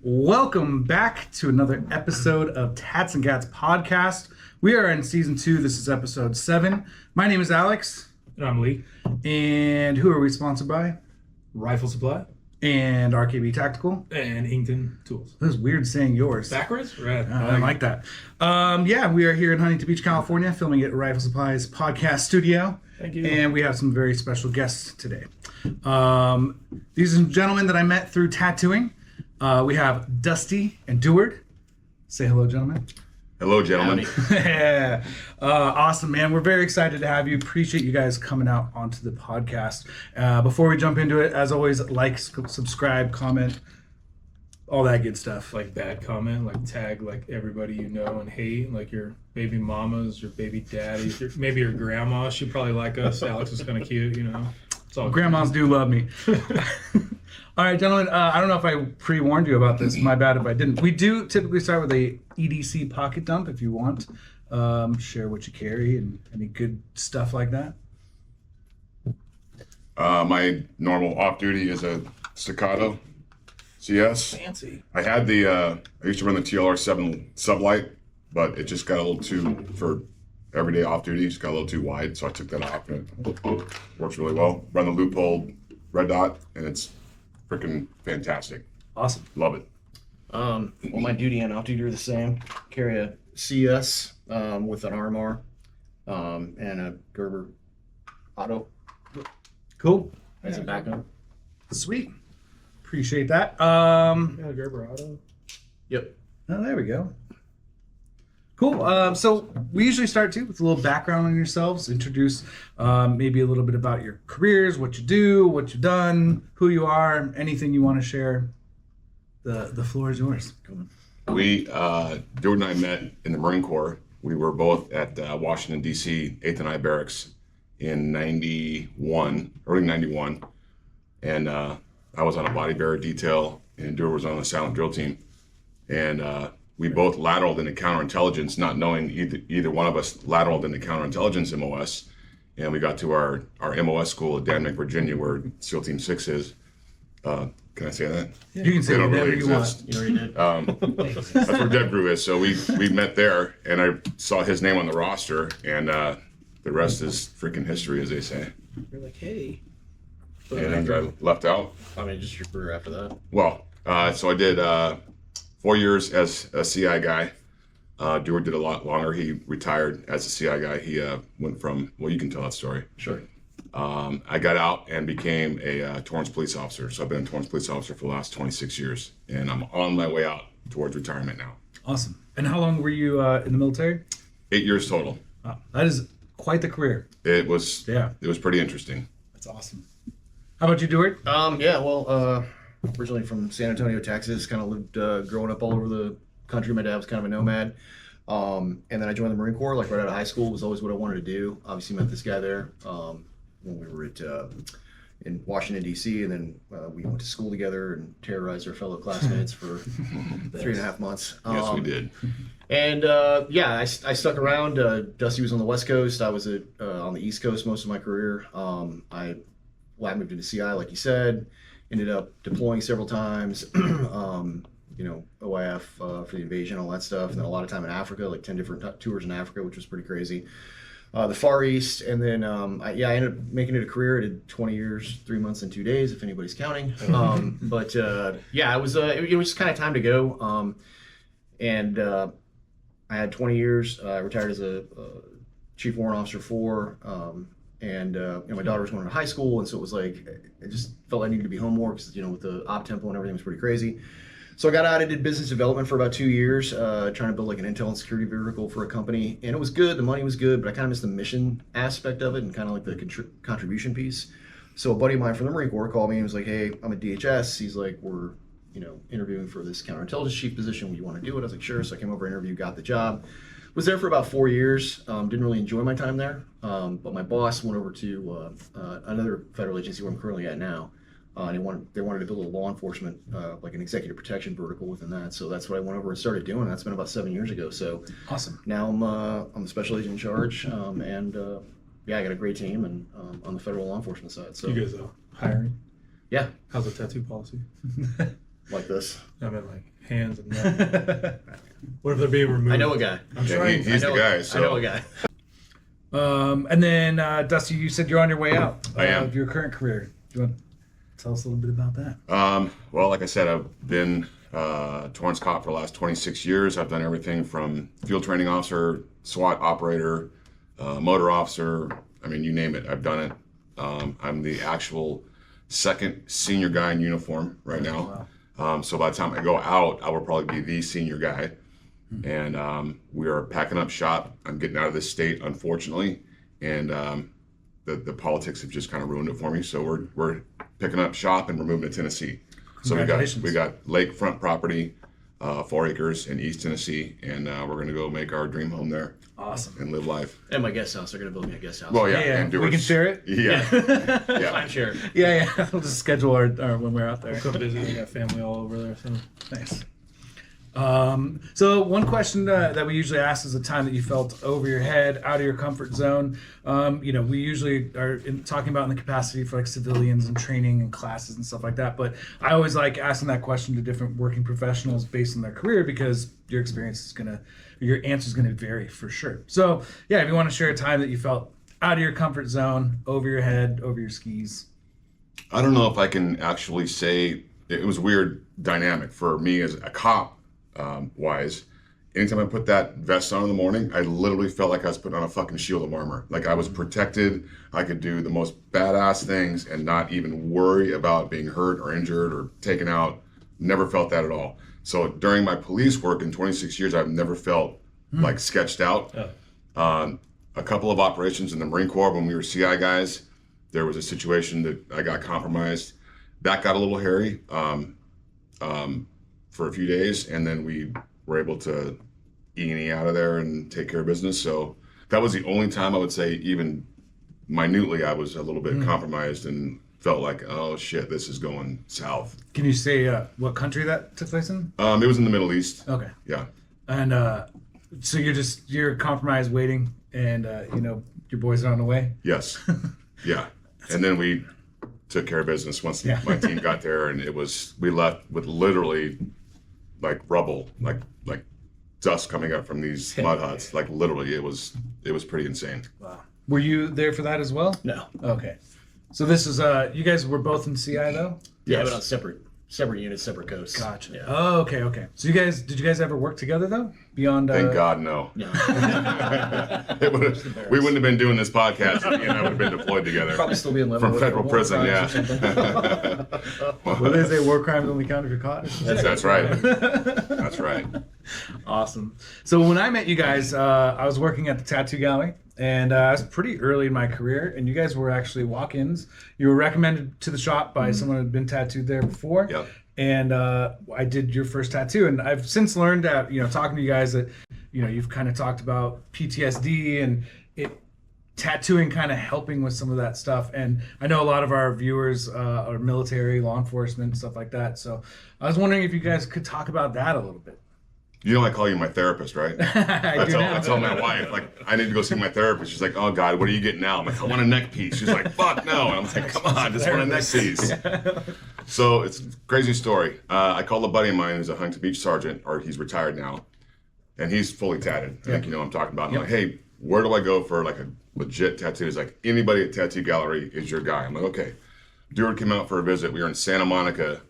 Welcome back to another episode of Tats and Gats podcast. We are in season 2. This is episode 7. My name is Alex. And I'm Lee. And who are we sponsored by? Rifle Supply. And RKB Tactical. And Inkton Tools. That was weird saying yours. Backwards? Right. I like that. We are here in Huntington Beach, California, filming at Rifle Supply's podcast studio. Thank you. And we have some very special guests today. These are gentlemen that I met through tattooing. We have Dusty and Duward. Say hello, gentlemen. Hello, gentlemen. Yeah. Awesome, man. We're very excited to have you. Appreciate you guys coming out onto the podcast. Before we jump into it, as always, like, subscribe, comment, all that good stuff. Like bad comment, like tag like everybody you know and hate, like your baby mamas, your baby daddies, maybe your grandma. She probably like us. Alex is kind of cute, you know. It's all Grandmas do love me. All right, gentlemen, I don't know if I pre-warned you about this. My bad if I didn't. We do typically start with a EDC pocket dump if you want. Share what you carry and any good stuff like that. My normal off-duty is a Staccato CS. fancy. I had the, I used to run the TLR7 sublight, but it just got a little too, for everyday off-duty, just got a little too wide, so I took that off and it works really well. Run the loophole red dot, and it's freaking fantastic. Awesome. Love it. Well, my duty and off-duty are the same. Carry a CS with an RMR and a Gerber Auto Cool. as a backup. Sweet. Appreciate that. Yeah, Gerber Auto. Yep. Oh, there we go. Cool. So we usually start too with a little background on yourselves. Introduce maybe a little bit about your careers, what you do, what you've done, who you are, anything you want to share. The floor is yours. We, Duward and I met in the Marine Corps. We were both at Washington, D.C., 8th and I Barracks in early 91. And I was on a body bearer detail, and Duward was on the silent drill team. And we both lateraled into counterintelligence, not knowing either one of us lateraled into counterintelligence MOS. And we got to our MOS school at Danic, Virginia, where SEAL Team 6 is. Can I say that? Yeah. You can say They don't whatever really you exist. want. You already did. That's where Dev Grew is. So we met there, and I saw his name on the roster, and the rest is freaking history, as they say. You're like, hey. And I left out. I mean, just your career after that. Well, so I did 4 years as a CI guy. Duward did a lot longer. He retired as a CI guy. He went from, well, you can tell that story. Sure. I got out and became a Torrance police officer. So I've been a Torrance police officer for the last 26 years, and I'm on my way out towards retirement now. Awesome. And how long were you in the military? 8 years total. Wow, that is quite the career. It was pretty interesting. That's awesome. How about you, Duward? Originally from San Antonio, Texas. Kind of lived growing up all over the country. My dad was kind of a nomad. And then I joined the Marine Corps, like right out of high school. It was always what I wanted to do. Obviously met this guy there when we were in Washington, D.C., and then we went to school together and terrorized our fellow classmates for 3.5 months. Yes, we did. And I stuck around. Dusty was on the West Coast. I was on the East Coast most of my career. I moved into CI, like you said. Ended up deploying several times. OIF for the invasion, all that stuff. And then a lot of time in Africa, like 10 different tours in Africa, which was pretty crazy. The Far East, and then I ended up making it a career. I did 20 years, 3 months, and 2 days, if anybody's counting. It was kind of time to go. I had 20 years. I retired as a chief warrant officer 4. My daughter was going to high school, and so it was like I just felt I needed to be home more because with the op tempo and everything was pretty crazy. So I got out and did business development for about 2 years, trying to build like an intel and security vertical for a company. And it was good, the money was good, but I kind of missed the mission aspect of it and kind of like the contribution piece. So a buddy of mine from the Marine Corps called me and was like, hey, I'm at DHS. He's like, we're interviewing for this counterintelligence chief position. Would you want to do it? I was like, sure. So I came over, interviewed, got the job. Was there for about 4 years. Didn't really enjoy my time there. But my boss went over to another federal agency where I'm currently at now. And they wanted to build a law enforcement, like an executive protection vertical within that. So that's what I went over and started doing. That's been about 7 years ago. So awesome. Now I'm the special agent in charge, I got a great team and on the federal law enforcement side. So You guys hiring? Yeah. How's the tattoo policy? like this. I mean, like hands and neck. What if they're being removed? I know a guy. I'm Yeah, trying. he's the guy. So I know a guy. And then Dusty, you said you're on your way out I am. of your current career. Do you want to tell us a little bit about that? Well, like I said, I've been Torrance cop for the last 26 years. I've done everything from field training officer, SWAT operator, motor officer. I mean, you name it, I've done it. I'm the actual second senior guy in uniform right now. So by the time I go out, I will probably be the senior guy. And we are packing up shop. I'm getting out of this state, unfortunately, and the politics have just kind of ruined it for me. So we're picking up shop and we're moving to Tennessee. So we got lakefront property, 4 acres in East Tennessee, and we're gonna go make our dream home there. Awesome. And live life. And my guest house. They're gonna build me a guest house. Well, yeah, Yeah, and we can share it. Yeah, yeah. Time share. Yeah. We'll just schedule our when we're out there. Come visit. We got family all over there. So. Nice. So one question that we usually ask is the time that you felt over your head, out of your comfort zone. We usually are talking about in the capacity for like civilians and training and classes and stuff like that. But I always like asking that question to different working professionals based on their career because your your answer is gonna vary for sure. So yeah, if you want to share a time that you felt out of your comfort zone, over your head, over your skis. I don't know if I can actually say it was a weird dynamic for me as a cop. Wise, anytime I put that vest on in the morning, I literally felt like I was putting on a fucking shield of armor. Like I was protected. I could do the most badass things and not even worry about being hurt or injured or taken out. Never felt that at all. So during my police work in 26 years, I've never felt like sketched out. A couple of operations in the Marine Corps when we were CI guys, there was a situation that I got compromised. That got a little hairy. For a few days, and then we were able to E&E out of there and take care of business. So that was the only time I would say, even minutely, I was a little bit compromised and felt like, oh shit, this is going south. Can you say what country that took place in? It was in the Middle East. Okay. Yeah. And so you're compromised waiting, and your boys are on the way. Yes. Yeah. And then we took care of business once my team got there, and we left with literally like rubble, like dust coming up from these mud huts. Like literally, it was pretty insane. Wow. Were you there for that as well? No. Okay. So this is you guys were both in CI though? Yeah, Yes. but on separate units, separate coasts. Gotcha. Yeah. Oh, okay. So did you guys ever work together though? Beyond Thank God, no. No. We wouldn't have been doing this podcast if he and I would have been deployed together. Probably still be in limbo From federal for prison, war yeah. crimes or something. What do they say? War crimes only count if you're caught. That's right. That's right. Awesome. So when I met you guys, I was working at the tattoo gallery, and I was pretty early in my career, and you guys were actually walk-ins. You were recommended to the shop by someone who had been tattooed there before. Yep. And I did your first tattoo, and I've since learned that, talking to you guys, that, you've kind of talked about PTSD and tattooing kind of helping with some of that stuff. And I know a lot of our viewers are military, law enforcement, stuff like that. So I was wondering if you guys could talk about that a little bit. You know I call you my therapist, right? I tell my wife, like, I need to go see my therapist. She's like, oh God, what are you getting now? I'm like, I want a neck piece. She's like, fuck no. And I'm like, come on, just want a neck piece. So it's a crazy story. I called a buddy of mine who's a Huntington Beach sergeant, or he's retired now, and he's fully tatted. I think you know what I'm talking about. I'm like, hey, where do I go for like a legit tattoo? He's like, anybody at Tattoo Gallery is your guy. I'm like, okay. Duward came out for a visit. We were in Santa Monica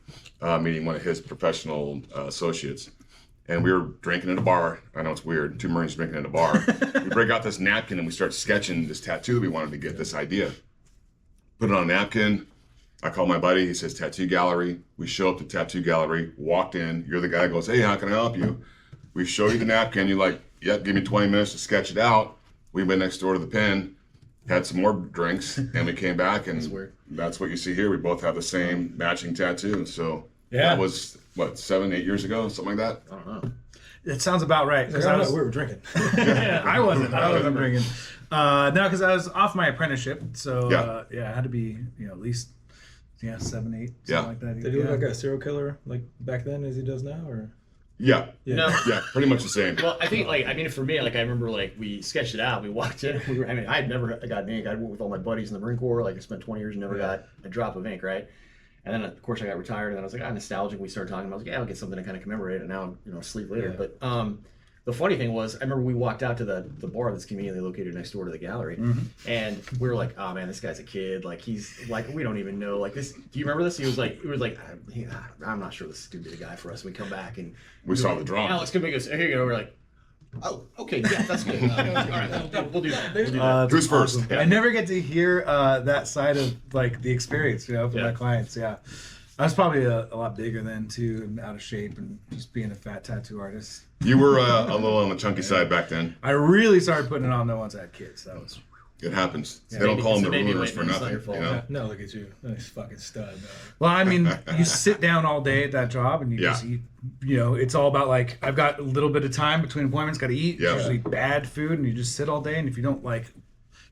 meeting one of his professional associates. And we were drinking at a bar. I know it's weird, 2 Marines drinking at a bar. We break out this napkin and we start sketching this tattoo that we wanted to get, this idea. Put it on a napkin. I call my buddy, he says, Tattoo Gallery. We show up to Tattoo Gallery, walked in. You're the guy that goes, hey, how can I help you? We show you the napkin. You're like, yep, give me 20 minutes to sketch it out. We went next door to the pen, had some more drinks, and we came back. And that's what you see here. We both have the same matching tattoo. So that was, what, 7-8 years ago, something like that? I don't know. It sounds about right. We were drinking. I wasn't drinking. No, because I was off my apprenticeship. So, I had to be, at least, 7, 8, something like that. Did he look like a serial killer like back then as he does now, or? Yeah. No. Yeah, pretty much the same. Well, I think, for me, I remember, we sketched it out. We walked in. I had never gotten ink. I worked with all my buddies in the Marine Corps. I spent 20 years and never got a drop of ink, right? And then of course I got retired, and then I was like, nostalgic. We started talking. I was like, yeah, I'll get something to kind of commemorate it. Now, sleep later. Yeah. But the funny thing was, I remember we walked out to the bar that's conveniently located next door to the gallery, and we were like, oh man, this guy's a kid. Like he's like, we don't even know. Like this. Do you remember this? He was like, I'm not sure this is gonna be the guy for us. We come back and We saw the drawing. Alex, come make us. Here you go. We're like, oh, okay, yeah, that's good. All right, we'll do that. We'll do that. Who's first? I never get to hear that side of like the experience, from my clients. Yeah, I was probably a lot bigger then too, and out of shape, and just being a fat tattoo artist. You were a little on the chunky side back then. I really started putting it on though once I had kids. That was. It happens. They don't call them the Maybe rulers for it's not nothing. your fault. You know? No, look at you. Nice fucking stud. Dog. Well, I mean, you sit down all day at that job, and you just eat. It's all about like I've got a little bit of time between appointments, got to eat. Yeah. It's usually bad food, and you just sit all day. And if you don't like,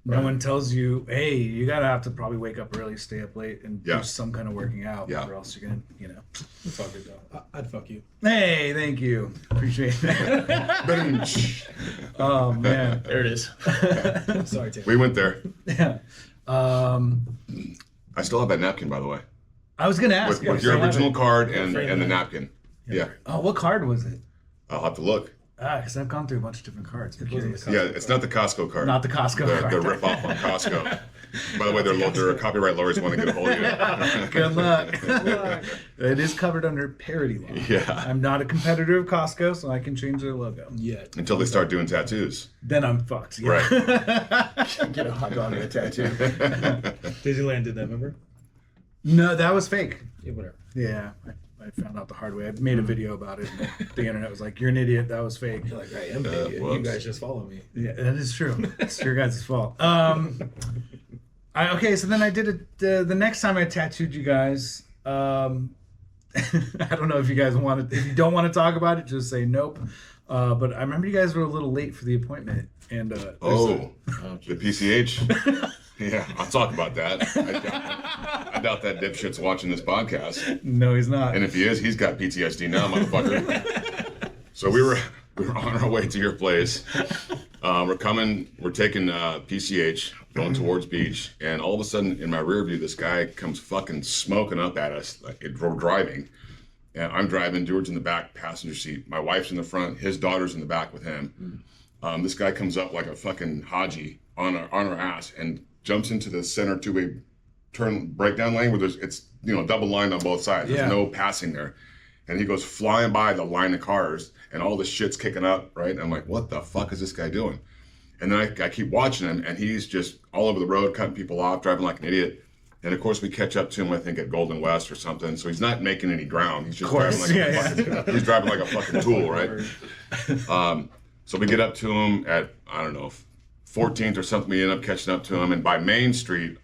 no one tells you, hey, you gotta have to probably wake up early, stay up late, and do some kind of working out, or else you're gonna, Fuck it, dog. I'd fuck you. Hey, thank you, appreciate that. Oh man, There it is. Sorry, Tim. We went there. yeah. I still have that napkin, by the way, I was gonna ask with you, your I have original it. card and the napkin. Yeah, Oh, what card was it? I'll have to look. Because I've gone through a bunch of different cards. I'm curious. Yeah, it's not the Costco card. Not the Costco card. The rip off on Costco. By the way, their copyright lawyers want to get a hold of you. Good luck. It is covered under parody law. Yeah. I'm not a competitor of Costco, so I can change their logo. Yet. Until they start doing tattoos. Then I'm fucked. Yeah. Right. Get a hot dog and a tattoo. Disneyland did that, remember? No, that was fake. Yeah, whatever. Yeah. I found out the hard way. I made a video about it. And the internet was like, "You're an idiot. That was fake." You're like, I am big. You whoops. guys just follow me. Yeah, that is true. It's your guys' fault. Okay, so then I did it. The next time I tattooed you guys, I don't know if you guys want to. If you don't want to talk about it, just say nope. But I remember you guys were a little late for the appointment, and the PCH. Yeah, I'll talk about that. I doubt that dipshit's watching this podcast. no, he's not. And if he is, he's got PTSD now, motherfucker. So we were on our way to your place. We're taking PCH, going towards beach, and all of a sudden in my rear view, this guy comes fucking smoking up at us. We're driving, and I'm driving. Duward's in the back passenger seat. My wife's in the front. His daughter's in the back with him. This guy comes up like a fucking Haji on our ass and jumps into the center two-way turn breakdown lane where it's double lined on both sides. There's no passing there. And he goes flying by the line of cars and all this shit's kicking up, right? And I'm like, what the fuck is this guy doing? And then I keep watching him and he's just all over the road, cutting people off, driving like an idiot. And of course we catch up to him, I think at Golden West or something. So he's not making any ground. He's just driving like he's driving like a fucking tool, right? So we get up to him at, I don't know, 14th or something. We end up catching up to him. And by Main Street,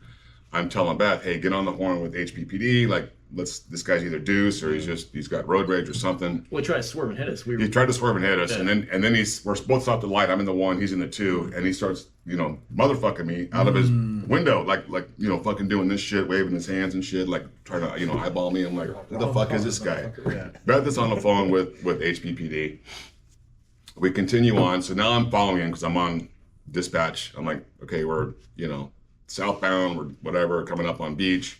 I'm telling Beth, hey, get on the horn with HPPD. Like, this guy's either deuce or he's got road rage or something. Well, he tried to swerve and hit us. He tried to swerve and hit us, and then we're both stopped at the light. I'm in the one, he's in the two, and he starts, motherfucking me out of his window, like fucking doing this shit, waving his hands and shit, like trying to, eyeball me. I'm like, who the fuck is this guy? Beth is on the phone with HPPD. We continue on, so now I'm following him because I'm on dispatch. I'm like, okay, we're southbound, we're whatever, coming up on beach.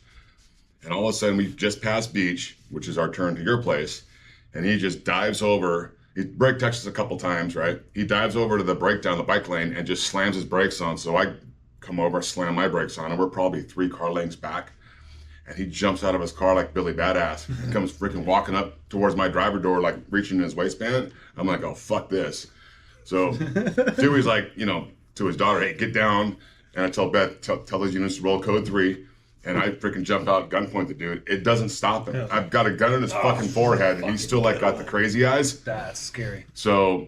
And all of a sudden, we just passed beach, which is our turn to your place, and he just dives over. He brake touches a couple times, right? He dives over to the breakdown, the bike lane, and just slams his brakes on. So I come over, slam my brakes on, and we're probably 3 car lengths back. And he jumps out of his car like Billy Badass and comes freaking walking up towards my driver door, like reaching in his waistband. I'm like, oh, fuck this. So Dewey's like, to his daughter, hey, get down. And I tell Beth, tell those units to roll code 3. And I freaking jumped out, gunpoint the dude. It doesn't stop him. I've got a gun in his fucking forehead, and he's still like got the crazy eyes. That's scary. So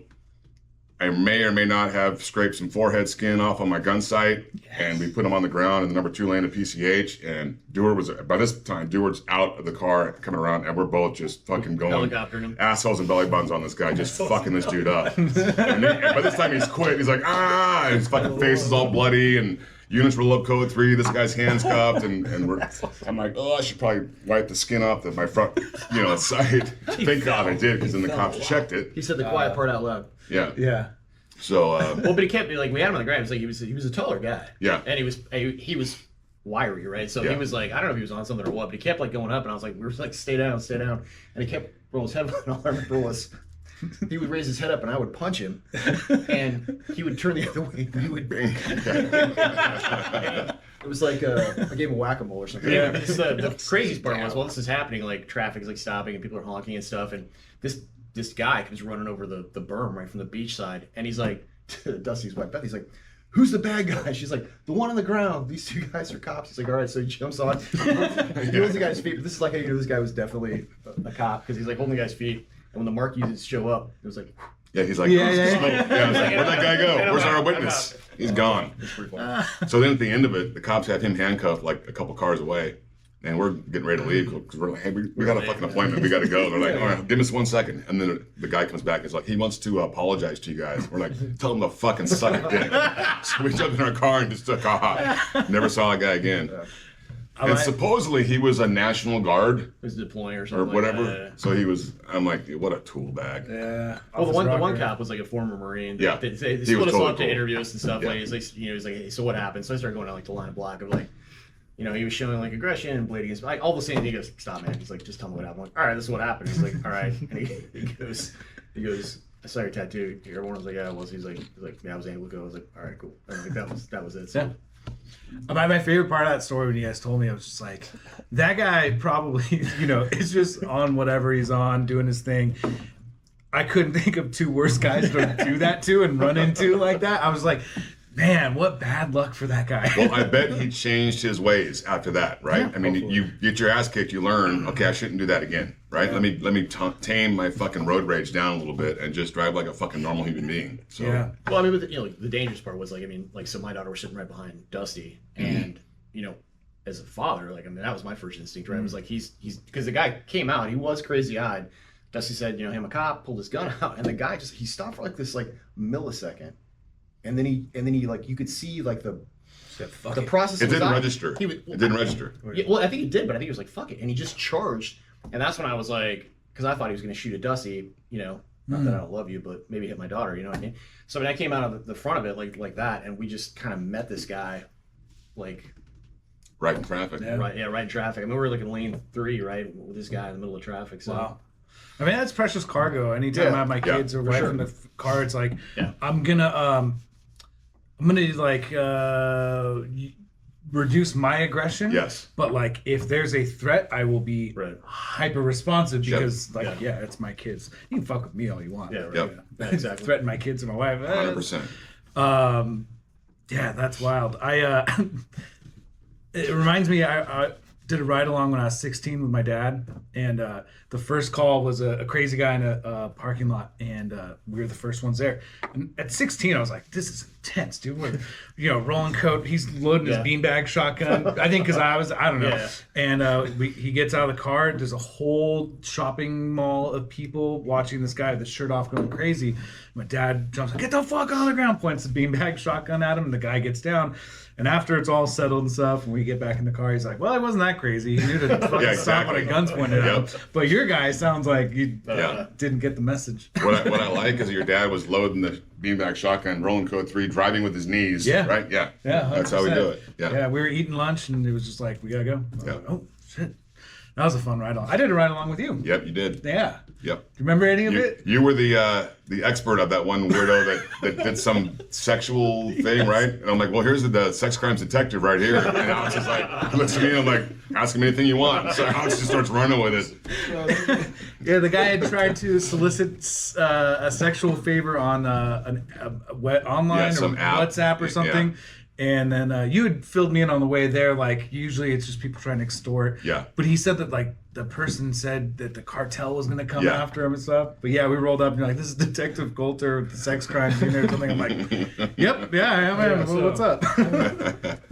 I may or may not have scraped some forehead skin off on my gun sight, and we put him on the ground in the number 2 lane of PCH. And by this time, Duward's out of the car coming around, and we're both just fucking going assholes and belly buttons on this guy, just fucking this dude up. And by this time, he's quit. He's like, and his fucking face is all bloody, and units roll up code 3. This guy's hands cuffed, and I'm like, oh, I should probably wipe the skin off my front, sight. Thank God I did, because then the cops checked it. He said the quiet part out loud. Yeah. So. Well, but he kept like we had him on the ground. It was like he was a taller guy. Yeah. And he was wiry, right? So he was like, I don't know if he was on something or what, but he kept like going up, and I was like, we were like, stay down, and he kept rolling his head. And all I remember was he would raise his head up, and I would punch him, and he would turn the other way, and he would. It was like a game of whack-a-mole or something. Yeah. The craziest part was, while this is happening, like traffic is like stopping and people are honking and stuff, and this guy comes running over the berm right from the beach side, and he's like, to Dusty's wife Beth, he's like, who's the bad guy? She's like, the one on the ground. These two guys are cops. He's like, all right, so he jumps on. He holds the guy's feet, but this is like how you know this guy was definitely a cop, because he's like holding the guy's feet, and when the markies show up, it was like, Yeah, he's like, Yeah. I was like, where'd that guy go? Where's our witness? He's gone. it's pretty funny. So then at the end of it, the cops had him handcuffed like a couple cars away. And we're getting ready to leave because we're like, hey, we got a fucking appointment. We got to go. They're like, all right, give us 1 second. And then the guy comes back and is like, he wants to apologize to you guys. We're like, tell him to fucking suck a dick. So we jumped in our car and just took off. Never saw that guy again. And supposedly he was a National Guard He was deploying or or something. whatever. Like that. So he was, I'm like, what a tool bag. Yeah. Well, the one cop was like a former Marine. Yeah. They He split was us totally up to cool. interview us and stuff. Yeah. Like, he's like, he's like, hey, so what happened? So I started going down like the line of black of like, he was showing like aggression and blade against, like all the same. He goes, stop, man. He's like, just tell me what happened. I'm like, all right, this is what happened. He's like, all right. And he goes, I saw your tattoo. Everyone was like, yeah, it was. He's like, yeah, I was able to go. I was like, all right, cool. And like, that was it. So. Yeah. My favorite part of that story when you guys told me, I was just like, that guy probably, is just on whatever he's on, doing his thing. I couldn't think of two worse guys to do that to and run into like that. I was like, man, what bad luck for that guy. Well, I bet he changed his ways after that, right? Yeah, I mean, hopefully. you get your ass kicked, you learn, okay, I shouldn't do that again, right? Yeah. Let me tame my fucking road rage down a little bit and just drive like a fucking normal human being. So, Yeah. Well, I mean, but like, the dangerous part was so my daughter was sitting right behind Dusty, and as a father, that was my first instinct, right? It was like he's because the guy came out, he was crazy eyed. Dusty said, him a cop, pulled his gun out, and the guy he stopped for like this millisecond, and then he like you could see like the process. it of his didn't eye. register. It didn't register. Yeah, well, I think he did, but I think he was like, fuck it. And he just charged. And that's when I was like, because I thought he was going to shoot at Dusty, not that I don't love you, but maybe hit my daughter, you know what I mean? So, I came out of the front of it like that, and we just kind of met this guy, like, Right in traffic. Yeah. right in traffic. I mean, we were like in lane 3, right, with this guy in the middle of traffic. So. Wow. I mean, that's precious cargo. Anytime I have my kids or wife sure. in the car, it's like, Yeah. I'm gonna like reduce my aggression. Yes. But like, if there's a threat, I will be Right. hyper responsive Sure. because, Yeah. it's my kids. You can fuck with me all you want. Yeah, right. Yep. Yeah, exactly. Threaten my kids and my wife. 100%. Yeah, that's wild. It reminds me, I did a ride along when I was 16 with my dad, and the first call was a crazy guy in a parking lot, and we were the first ones there. And at 16, I was like, "This is intense, dude." We're, rolling coat. He's loading his Yeah. beanbag shotgun. I think because I don't know. Yeah. And he gets out of the car. There's a whole shopping mall of people watching this guy with his shirt off, going crazy. My dad jumps, "Get the fuck on the ground!" Points the beanbag shotgun at him, and the guy gets down. And after it's all settled and stuff, and we get back in the car, he's like, "Well, it wasn't that crazy. He knew to fucking Yeah, stop when exactly. a gun's pointed at him." Yep. But your guy sounds like you Yeah. didn't get the message. What I like is your dad was loading the beanbag shotgun, rolling code 3, driving with his knees. Yeah. Right? Yeah. Yeah, That's how we 100%. do it. Yeah. Yeah, we were eating lunch, and it was just like, "We gotta go." I was Yeah. like, "Oh shit, that was a fun ride along." I did a ride along with you. Yep, you did. Yeah. Yep. Do you remember any of You, it? you were the expert of that one weirdo that did some sexual thing, right? And I'm like, well, here's the sex crimes detective right here. And Alex is like, looks at me and I'm like, ask him anything you want. So Alex just starts running with it. Yeah, the guy had tried to solicit a sexual favor on online Yeah, or some app. WhatsApp or something. Yeah. And then you had filled me in on the way there. Like, usually it's just people trying to extort. Yeah. But he said that, like, the person said that the cartel was going to come Yeah. after him and stuff. But yeah, we rolled up and you're like, "This is Detective Coulter with the sex crimes unit or something." I'm like, "Yep, yeah, I am. Yeah, Well, what's up?"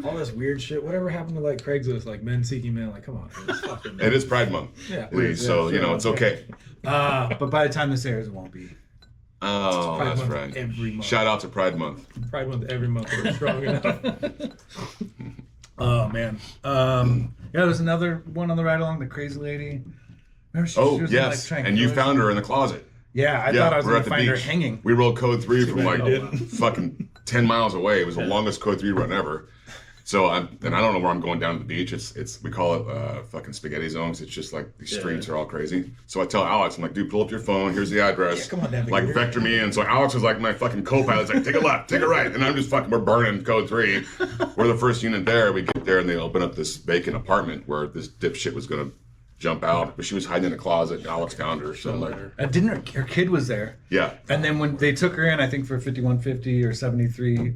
All this weird shit. Whatever happened to like Craigslist, like men seeking men? Like, come on, man, it's fucking. It is Pride Month. Yeah. Please, so, it's okay. But by the time this airs, it won't be. Oh, Pride that's Month right. every month. Shout out to Pride Month. Pride Month every month. We're strong enough. Oh man. Yeah, there's another one on the ride along, the crazy lady. Remember she Oh, was yes. trying And you to- found her in the closet. Yeah, I thought I was we're gonna at the find her beach. hanging. We rolled code 3 from bad like you didn't. fucking 10 miles away. It was the longest code 3 run ever. So I don't know where I'm going down to the beach. It's we call it fucking spaghetti zones. It's just like these streets are all crazy. So I tell Alex, I'm like, dude, pull up your phone. Here's the address. Yeah, come on, navigator. Like vector me in. So Alex was like my fucking co-pilot. He's like, take a left, take a right, and I'm just fucking. We're burning code 3. We're the first unit there. We get there and they open up this vacant apartment where this dipshit was gonna jump out, but she was hiding in a closet. And Alex found her. So I'm like, And didn't her kid was there? yeah. And then when they took her in, I think for 5150 or 73,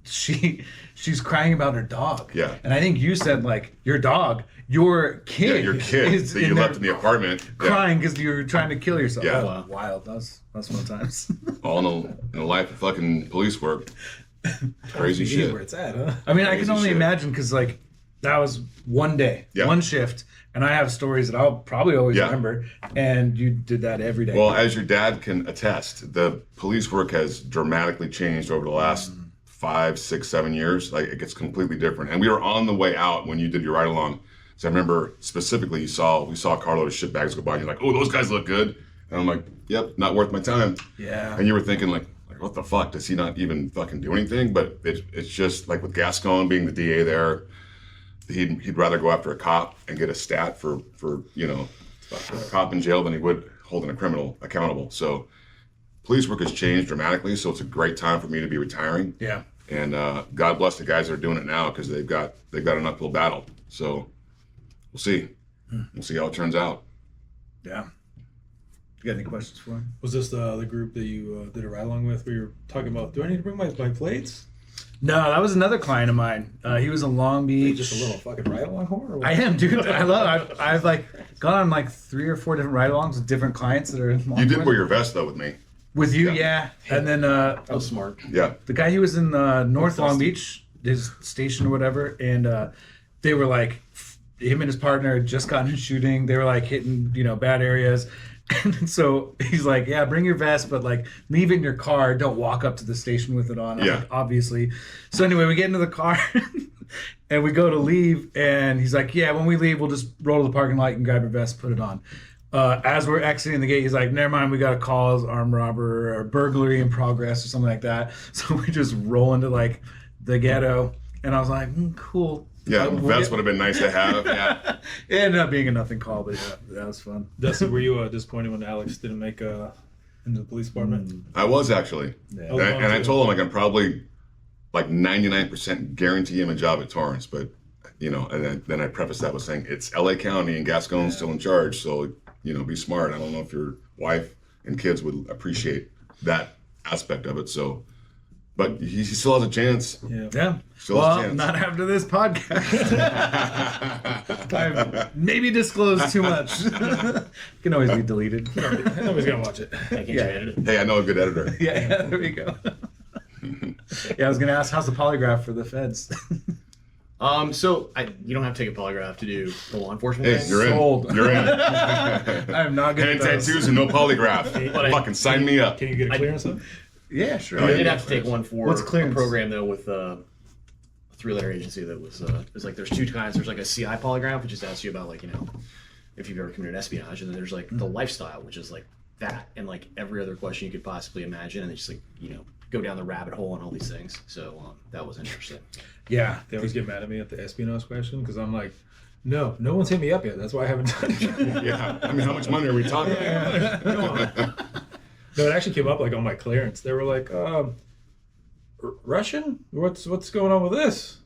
she's crying about her dog. Yeah. And I think you said like your dog, your kid, Yeah, your kid is that you there left in the apartment. Yeah. crying because you were trying to kill yourself. Yeah. That Wow. was wild. That's fun times. All in a life of fucking police work. Crazy You shit. where it's at, huh? I mean, I Crazy can only shit. imagine because like that was one day, Yeah. one shift, and I have stories that I'll probably always Yeah. remember. And you did that every day. Well, as your dad can attest, the police work has dramatically changed over the last 5, 6, 7 years. Like it gets completely different. And we were on the way out when you did your ride along. So I remember specifically we saw a carload of shit bags go by and you're like, oh, those guys look good. And I'm like, yep, not worth my time. Yeah. And you were thinking like what the fuck? Does he not even fucking do anything? But it's just like with Gascon being the DA there, he'd rather go after a cop and get a stat for a cop in jail than he would holding a criminal accountable. So police work has changed dramatically. So it's a great time for me to be retiring. Yeah. And God bless the guys that are doing it now because they've got an uphill battle. So we'll see. We'll see how it turns out. Yeah. You got any questions for him? Was this the group that you did a ride along with? Where you were talking about, do I need to bring my plates? No, that was another client of mine. He was in Long Beach. Just a little fucking ride along whore? Or what? I am, dude. I've like gone on like 3 or 4 different ride-alongs with different clients that are in Long You did Beach. wear your vest though with me. With you, yeah. And then That was smart. Yeah. the guy he was in North Long Beach, his station or whatever, and they were like, him and his partner had just gotten in shooting. They were like hitting, bad areas. And so he's like, yeah, bring your vest, but like leave it in your car. Don't walk up to the station with it on. I'm Yeah. like, obviously. So anyway, we get into the car and we go to leave. And he's like, yeah, when we leave, we'll just roll to the parking lot and grab your vest, put it on. As we're exiting the gate, he's like, never mind, we got a call as armed robber or burglary in progress or something like that. So we just roll into like the ghetto. And I was like, cool. Yeah, We'll vest get- would have been nice to have. Yeah. It ended up being a nothing call, but yeah, that was fun. Dustin, were you disappointed when Alex didn't make into the police department? I was actually. Yeah. Oh, And I told him like I'm probably like 99% guarantee him a job at Torrance, but and then I preface that with saying it's LA County and Gascon's still in charge, so be smart. I don't know if your wife and kids would appreciate that aspect of it. So, but he still has a chance. Yeah. Yeah. Still has a Well, chance. not after this podcast. I've maybe disclosed too much. Can always be deleted. Nobody's gonna watch it. I can't Yeah. edit it. Hey, I know a good editor. Yeah, there we go. Yeah, I was gonna ask, how's the polygraph for the feds? So you don't have to take a polygraph to do the law enforcement Hey, thing. you're in. Sold. You're in. I'm not good Hand at those. tattoos and no polygraph. Fucking sign me up. Can you get a clearance though? Yeah, sure. I did have to take one for What's a clearance? program though with a 3-letter agency that was it's like there's 2 kinds. There's like a CI polygraph, which just asks you about like if you've ever committed espionage, and then there's like the lifestyle, which is like that and like every other question you could possibly imagine, and they just like go down the rabbit hole and all these things. So that was interesting. Yeah. They always get mad at me at the espionage question because I'm like, no one's hit me up yet. That's why I haven't done it. Yeah. I mean, how much money are we talking about? No, it actually came up like on my clearance. They were like, Russian? What's going on with this?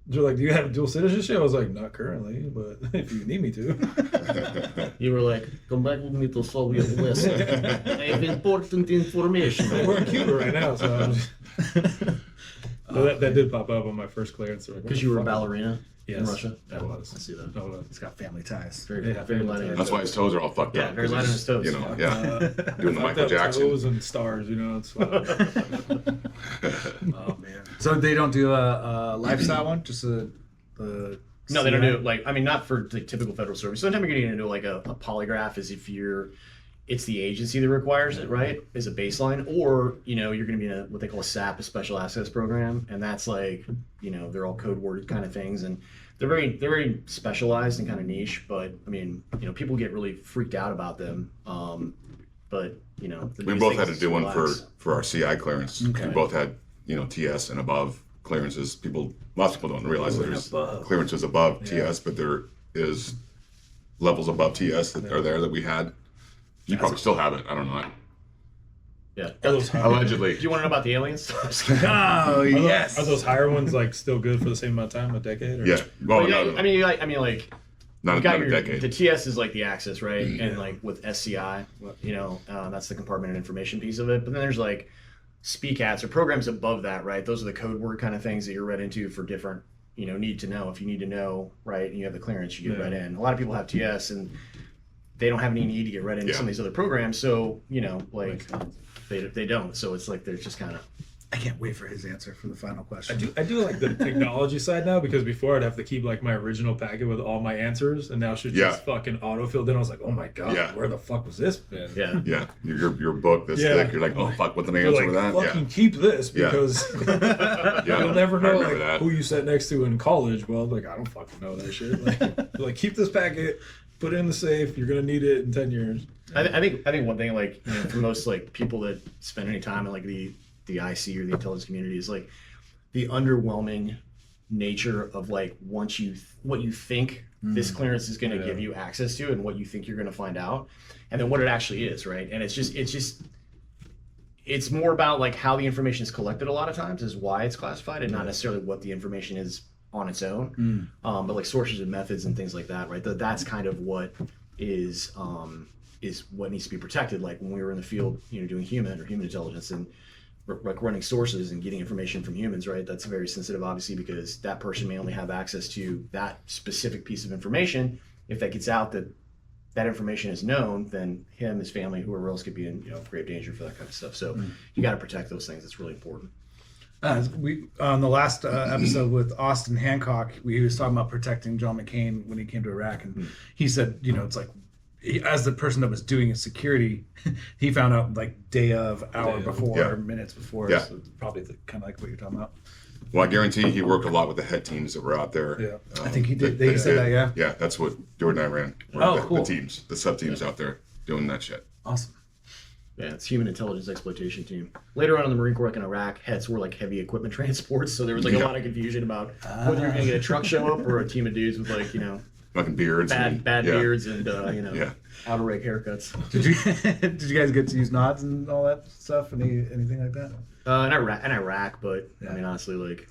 They're like, do you have dual citizenship? I was like, not currently, but if you need me to. You were like, come back with me to Soviet West. I have important information. We're in Cuba right now, so I'm just... But that did pop up on my first clearance. Because you were a ballerina in Yes, Russia. I was. I see that. I was. He's got family ties. Very, Yeah, very light on That's why his toes are all fucked Yeah, up. very 'cause light on he's, his toes. Doing the Michael Jackson. Toes and stars, it's fun. Oh man. So they don't do a lifestyle one, just a. No, they don't do it. Like, I mean, not for like typical federal service. Sometimes you're getting into like a polygraph is if it's the agency that requires it, right? As a baseline, or you're going to be in what they call a SAP, a special access program, and that's like they're all code worded kind of things, and they're very specialized and kind of niche. But I mean, people get really freaked out about them. But the We biggest both thing had is to do one relax. for our CI clearance. Okay. We both had TS and above clearances. Lots of people don't realize that there's clearances above TS, but there is levels above TS that are there that we had. You probably still have it. I don't know. Yeah. Are those higher, Allegedly. Do you want to know about the aliens? Oh yes. are those higher ones like still good for the same amount of time, a decade? Or? Yeah. Well, Well, yeah, no. I mean, like not, you got not a decade. the TS is like the access, right? And like with SCI, that's the compartment and information piece of it. But then there's like SPCATs or programs above that, right? Those are the code word kind of things that you're read into for different, need to know. If you need to know, right, and you have the clearance, you get read in. A lot of people have TS and they don't have any need to get read into some of these other programs. So, they don't. So it's like there's just kind of. I can't wait for his answer for the final question. I do like the technology side now, because before I'd have to keep like my original packet with all my answers, and now she's just fucking auto-filled in. I was like, oh my god, where the fuck was this been? Yeah. Yeah. Your book this thick, you're like, oh fuck, what's the answer for that? Fucking keep this, because you'll never know like who you sat next to in college. Well, like I don't fucking know that shit. Like keep this packet, put it in the safe. You're gonna need it in 10 years. I think one thing, like, for most like people that spend any time in like the IC or the intelligence community is like the underwhelming nature of like what you think this clearance is going to give you access to and what you think you're going to find out, and then what it actually is, right? And it's more about like how the information is collected a lot of times is why it's classified, and not necessarily what the information is on its own. But like sources and methods and things like that, right? That's kind of what is what needs to be protected. Like when we were in the field, doing human intelligence and like running sources and getting information from humans, right? That's very sensitive, obviously, because that person may only have access to that specific piece of information. If that gets out, that information is known, then him, his family, whoever else could be in grave danger for that kind of stuff. So you got to protect those things. It's really important. We on the last episode with Austin Hancock, he was talking about protecting John McCain when he came to Iraq, and he said, it's like, as the person that was doing his security, he found out like day of, hour before, minutes before. Yeah. So it's probably kind of like what you're talking about. Well, I guarantee he worked a lot with the head teams that were out there. Yeah, I think he did. They said that, yeah. Yeah, that's what Duward and I ran. Cool. The teams, the sub teams out there doing that shit. Awesome. Yeah, it's human intelligence exploitation team. Later on in the Marine Corps, like in Iraq, HETs were like heavy equipment transports, so there was like a lot of confusion about whether you're going to get a truck show up or a team of dudes with like fucking beards, bad beards and outer rig haircuts. Did you guys get to use nods and all that stuff? Anything like that? In Iraq, but I mean, honestly, like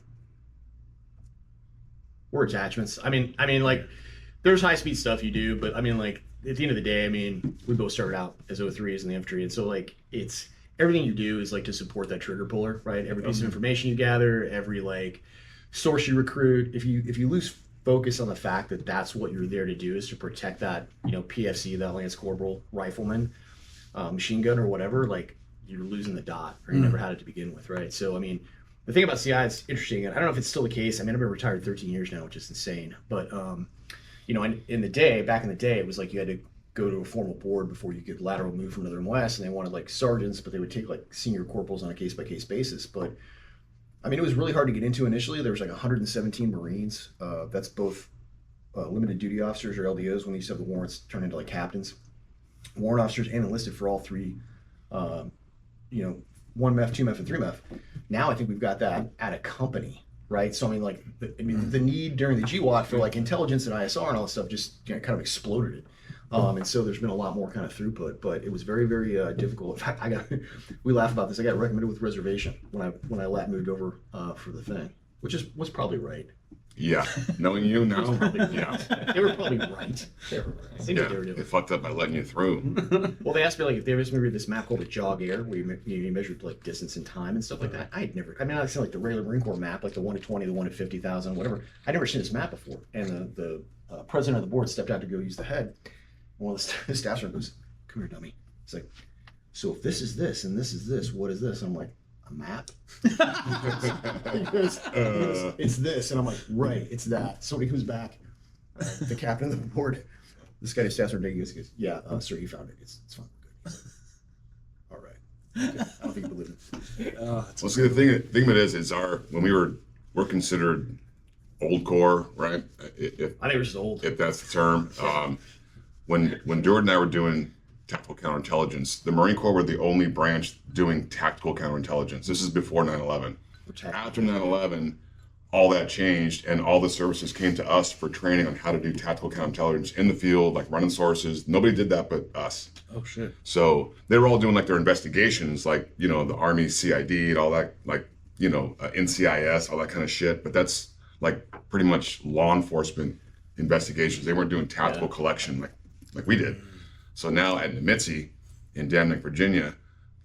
we're attachments. I mean, like there's high speed stuff you do, but I mean, like at the end of the day, I mean, we both started out as O3s in the infantry, and so like it's everything you do is like to support that trigger puller, right? Every piece of information you gather, every like source you recruit. If you lose focus on the fact that that's what you're there to do, is to protect that PFC, that Lance Corporal, rifleman, machine gun or whatever, like you're losing the dot, or you never had it to begin with, right? So I mean, the thing about CI is interesting, and I don't know if it's still the case. I mean, I've been retired 13 years now, which is insane, but in the day, back in the day, it was like you had to go to a formal board before you could lateral move from Northern West, and they wanted like sergeants, but they would take like senior corporals on a case-by-case basis. But I mean, it was really hard to get into initially. There was like 117 Marines. That's both limited duty officers or LDOs when they used to have the warrants turn into like captains, warrant officers, and enlisted for all three, 1 MEF, 2 MEF, and 3 MEF. Now I think we've got that at a company, right? So I mean, like, the need during the GWAT for like intelligence and ISR and all this stuff just kind of exploded it. And so there's been a lot more kind of throughput, but it was very, very difficult. In fact, we laugh about this. I got recommended with reservation when I moved over for the thing, which was probably right. Yeah, knowing you now, yeah, they were probably right. They were right. They knew what they were doing. They fucked up by letting you through. Well, they asked me like if they asked me to read this map called a jog air, where you measured like distance and time and stuff like that. I'd seen like the regular Marine Corps map, like the 1 to 20, the 1 to 50,000, whatever. I'd never seen this map before. And the president of the board stepped out to go use the head. One of the staff sergeant goes, "Come here, dummy." He's like, "So if this is this and this is this, what is this?" And I'm like, "A map?" He goes, "It's this," and I'm like, "Right, it's that." So he comes back, the captain of the board, this guy, staff sergeant, he goes, "Yeah, sir, you found it. It's fine. Good." All right. Okay. I don't think you believe it. Well, see, the thing of it is when we're considered old Corps, right? I think we're just old. If that's the term. When Duward and I were doing tactical counterintelligence, the Marine Corps were the only branch doing tactical counterintelligence. This is before 9/11. after 9/11, all that changed, and all the services came to us for training on how to do tactical counterintelligence in the field, like running sources. Nobody did that but us. Oh shit. So they were all doing like their investigations, like, you know, the Army CID and all that, like, you know, NCIS, all that kind of shit. But that's like pretty much law enforcement investigations. They weren't doing tactical collection like we did. So now at Nimitzi in Dam Neck, Virginia,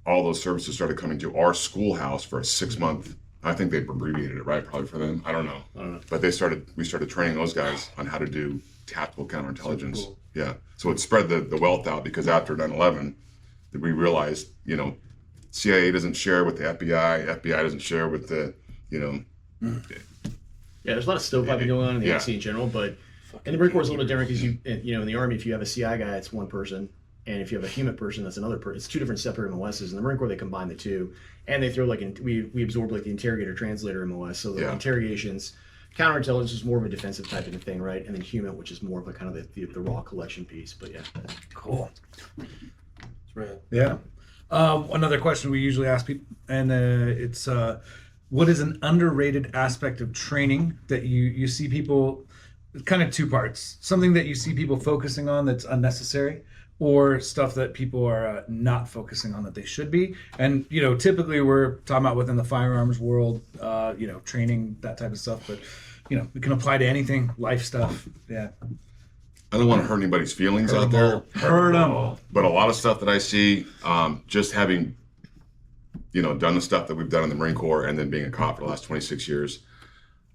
all those services started coming to our schoolhouse for a 6-month. I think they abbreviated it, right? Probably for them. I don't know. But we started training those guys on how to do tactical counterintelligence. Cool. Yeah. So it spread the wealth out, because after 9/11, that we realized, you know, CIA doesn't share with the FBI doesn't share with the, you know. Yeah, there's a lot of stovepiping going on in the AC in general, but in the Marine Corps it's a little bit different, because you know, in the Army, if you have a CI guy, it's one person. And if you have a human person, that's another person. It's two different separate MOSs. In the Marine Corps, they combine the two, and they throw we absorb like the interrogator translator MOS. So the interrogations, counterintelligence is more of a defensive type of thing, right? And then human, which is more of a kind of the raw collection piece. But yeah, cool. That's right. Yeah. Another question we usually ask people, and it's what is an underrated aspect of training that you see people? Kind of two parts. Something that you see people focusing on that's unnecessary, or stuff that people are not focusing on that they should be. And, you know, typically we're talking about within the firearms world, you know, training, that type of stuff. But, you know, it can apply to anything, life stuff. Yeah. I don't want to hurt anybody's feelings out there. Hurt them. But a lot of stuff that I see, just having, you know, done the stuff that we've done in the Marine Corps and then being a cop for the last 26 years,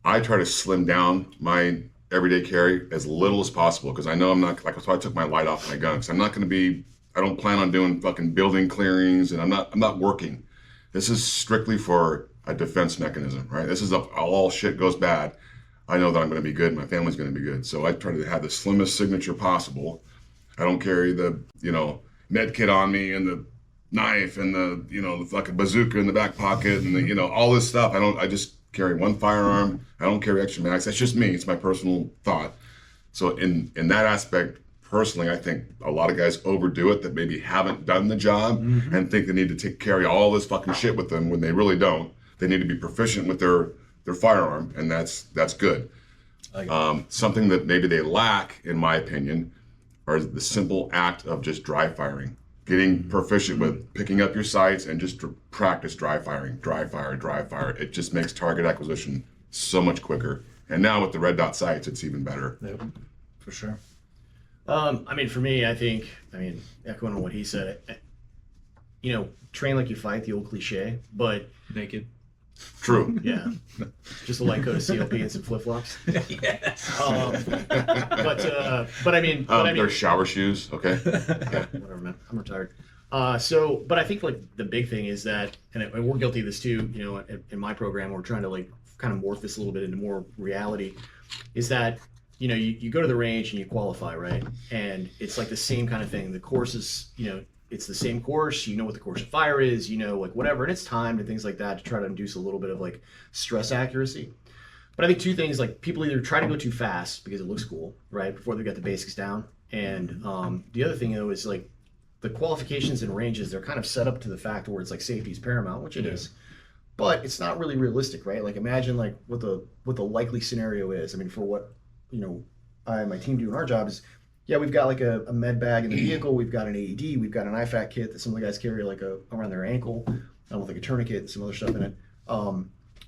I try to slim down my everyday carry as little as possible, because I know I'm not, like, that's why I took my light off my gun, because I'm not going to be, I don't plan on doing fucking building clearings, and I'm not working. This is strictly for a defense mechanism, right? This is all shit goes bad, I know that I'm going to be good, my family's going to be good. So I try to have the slimmest signature possible. I don't carry the, you know, med kit on me and the knife and the, you know, the fucking bazooka in the back pocket and the, you know, all this stuff. I just carry one firearm. I don't carry extra mags. That's just me. It's my personal thought. So in that aspect, personally, I think a lot of guys overdo it that maybe haven't done the job and think they need to carry all this fucking shit with them when they really don't. They need to be proficient with their firearm, and that's good. Something that maybe they lack, in my opinion, are the simple act of just dry firing. Getting proficient with picking up your sights and just practice dry firing, dry fire. It just makes target acquisition so much quicker. And now with the red dot sights, it's even better. Yep, for sure. I mean, for me, echoing on what he said, you know, train like you fight, the old cliche, but naked. True. Yeah. Just a light coat of CLP and some flip flops. Yes. But I mean, they're shower shoes. Okay. Yeah. Whatever, man. I'm retired. But I think like the big thing is that, and we're guilty of this too, you know, in my program, we're trying to like kind of morph this a little bit into more reality, is that, you know, you go to the range and you qualify, right? And it's like the same kind of thing. The course is, you know, it's the same course, you know what the course of fire is, you know, like whatever, and it's timed and things like that to try to induce a little bit of like stress accuracy. But I think two things, like people either try to go too fast because it looks cool, right, before they've got the basics down. And the other thing though is like the qualifications and ranges, they're kind of set up to the fact where it's like safety is paramount, which it is, but it's not really realistic, right? Like imagine like what the likely scenario is. I mean, for what, you know, I and my team do in our job is, yeah, we've got like a med bag in the vehicle. We've got an AED. We've got an IFAC kit that some of the guys carry like around their ankle, with like a tourniquet and some other stuff in it.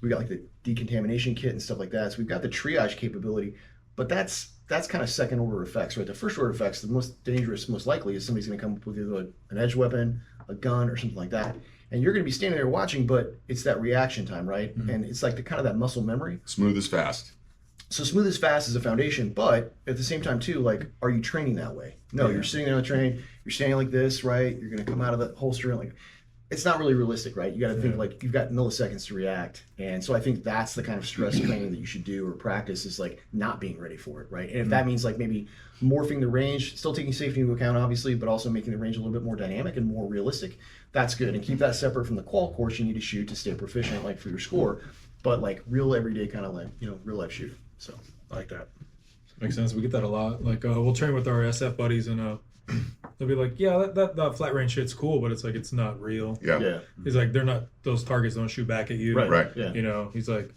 We got like the decontamination kit and stuff like that. So we've got the triage capability, but that's kind of second order effects, right? The first order effects, the most dangerous, most likely, is somebody's going to come up with either an edge weapon, a gun, or something like that, and you're going to be standing there watching. But it's that reaction time, right? Mm-hmm. And it's like the kind of that muscle memory. Smooth as fast. So smooth as fast is a foundation, but at the same time too, like, are you training that way? No, you're sitting there on the train, you're standing like this, right? You're gonna come out of the holster and like, it's not really realistic, right? You gotta think like you've got milliseconds to react. And so I think that's the kind of stress training that you should do or practice, is like not being ready for it, right? And if that means like maybe morphing the range, still taking safety into account obviously, but also making the range a little bit more dynamic and more realistic, that's good. And keep that separate from the qual course you need to shoot to stay proficient, like for your score, but like real everyday kind of like, you know, real life shooting. So I like that. Makes sense. We get that a lot. Like we'll train with our SF buddies in they'll be like, yeah, that flat range shit's cool, but it's like it's not real. Yeah. Yeah. He's like, they're not, those targets don't shoot back at you. Right. Yeah. You know, he's like,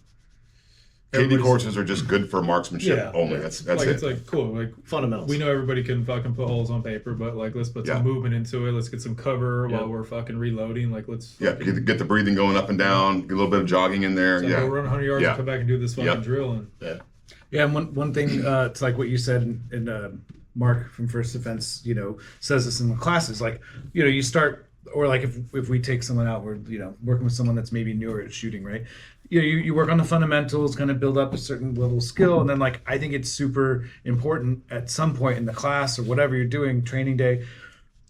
KD courses are just good for marksmanship Yeah. only. That's like it. it's like cool. Like Fundamentals. we know everybody can fucking put holes on paper, but like let's put some movement into it. Let's get some cover while we're fucking reloading. Like let's get the breathing going up and down. Get a little bit of jogging in there. go run 100 yards and come back and do this fucking Yep. drill. And Yeah, and one thing, it's like what you said, and Mark from First Defense, you know, says this in the classes. Like, you know, you start, or like if we take someone out, we're, you know, working with someone that's maybe newer at shooting, right? You know, you work on the fundamentals, kind of build up a certain level of skill, and then like I think it's super important at some point in the class or whatever you're doing, training day,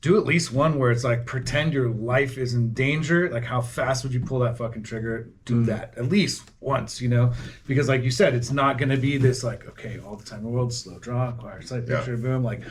do at least one where it's like pretend your life is in danger. Like how fast would you pull that fucking trigger? Do that at least once, you know, because like you said, it's not going to be this like, okay, all the time in the world, slow draw, acquire sight picture, boom. Like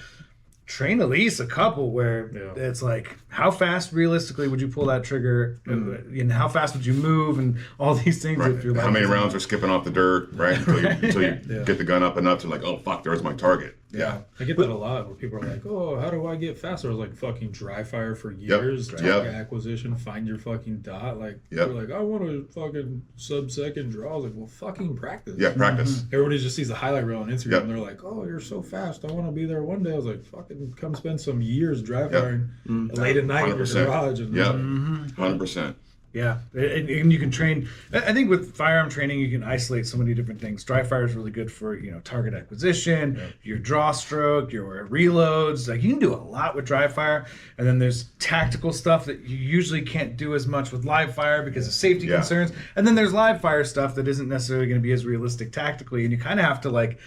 train at least a couple where it's like, how fast realistically would you pull that trigger, and how fast would you move, and all these things. Right. If you're How many rounds are skipping off the dirt, right? Until you get the gun up enough to like, oh fuck, there's my target. Yeah. I get that a lot where people are like, oh, how do I get faster? I was like, fucking dry fire for years, target acquisition, find your fucking dot. Like, they're like, I want to fucking sub-second draw. I was like, well, fucking practice. Yeah, practice. Everybody just sees the highlight reel on Instagram and they're like, oh, you're so fast. I want to be there one day. I was like, fucking come spend some years dry firing late at night in your garage. And 100%. Yeah, and you can train. I think with firearm training, you can isolate so many different things. Dry fire is really good for, you know, target acquisition, your draw stroke, your reloads. Like you can do a lot with dry fire. And then there's tactical stuff that you usually can't do as much with live fire because of safety concerns. And then there's live fire stuff that isn't necessarily going to be as realistic tactically, and you kind of have to like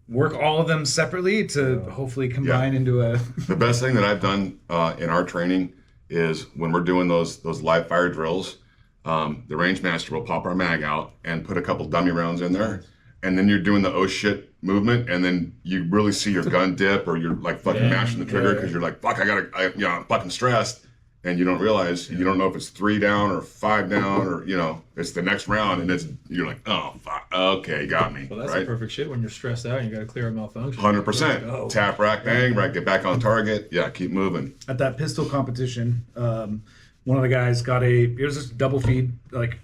work all of them separately to hopefully combine into a. The best thing that I've done in our training is when we're doing those live fire drills, the range master will pop our mag out and put a couple dummy rounds in there, and then you're doing the oh shit movement, and then you really see your gun dip, or you're like fucking mashing the trigger because you're like, fuck, I'm fucking stressed, and you don't realize, you don't know if it's 3 down or 5 down, or you know, it's the next round, and you're like, oh fuck, okay, got me. Well, that's right? the perfect shit when you're stressed out and you got to clear a malfunction. 100%. Tap, rack, bang, right, get back on target. Yeah, keep moving. At that pistol competition, one of the guys got it was just double feed, like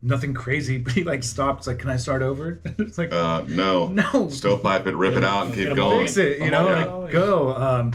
nothing crazy, but he like stopped. It's like, can I start over? It's like, no, stovepipe it, rip it out, and keep going. Fix it, you know, like go.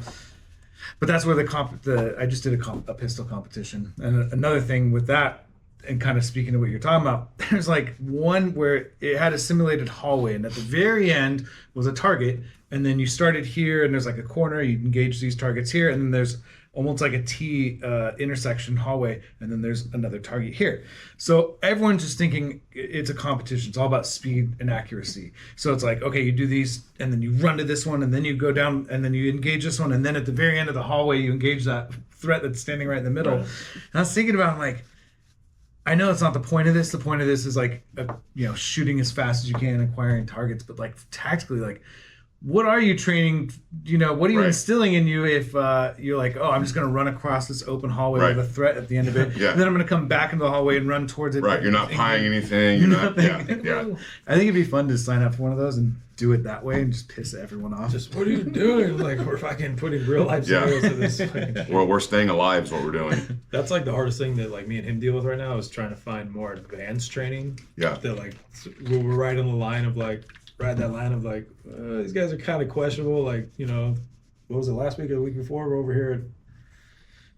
But that's where I just did a pistol competition, and another thing with that. And kind of speaking to what you're talking about, there's like one where it had a simulated hallway, and at the very end was a target, and then you started here, and there's like a corner, you engage these targets here, and then there's almost like a T intersection hallway, and then there's another target here. So everyone's just thinking it's a competition. It's all about speed and accuracy. So it's like, okay, you do these, and then you run to this one, and then you go down, and then you engage this one, and then at the very end of the hallway, you engage that threat that's standing right in the middle. And I was thinking about, like, I know it's not the point of this. The point of this is like, you know, shooting as fast as you can, acquiring targets. But like tactically, like, what are you training? You know, what are you instilling in you if you're like, oh, I'm just going to run across this open hallway with a threat at the end of it, and then I'm going to come back into the hallway and run towards it. Right, you're not pieing anything. You're not. I think it'd be fun to sign up for one of those and do it that way and just piss everyone off. Just what are you doing? Like we're fucking putting real life scenarios to this. We're staying alive is what we're doing. That's like the hardest thing that like me and him deal with right now is trying to find more advanced training. Yeah. That like we're right on the line of like these guys are kind of questionable. Like, you know, what was it, last week or the week before? We're over here at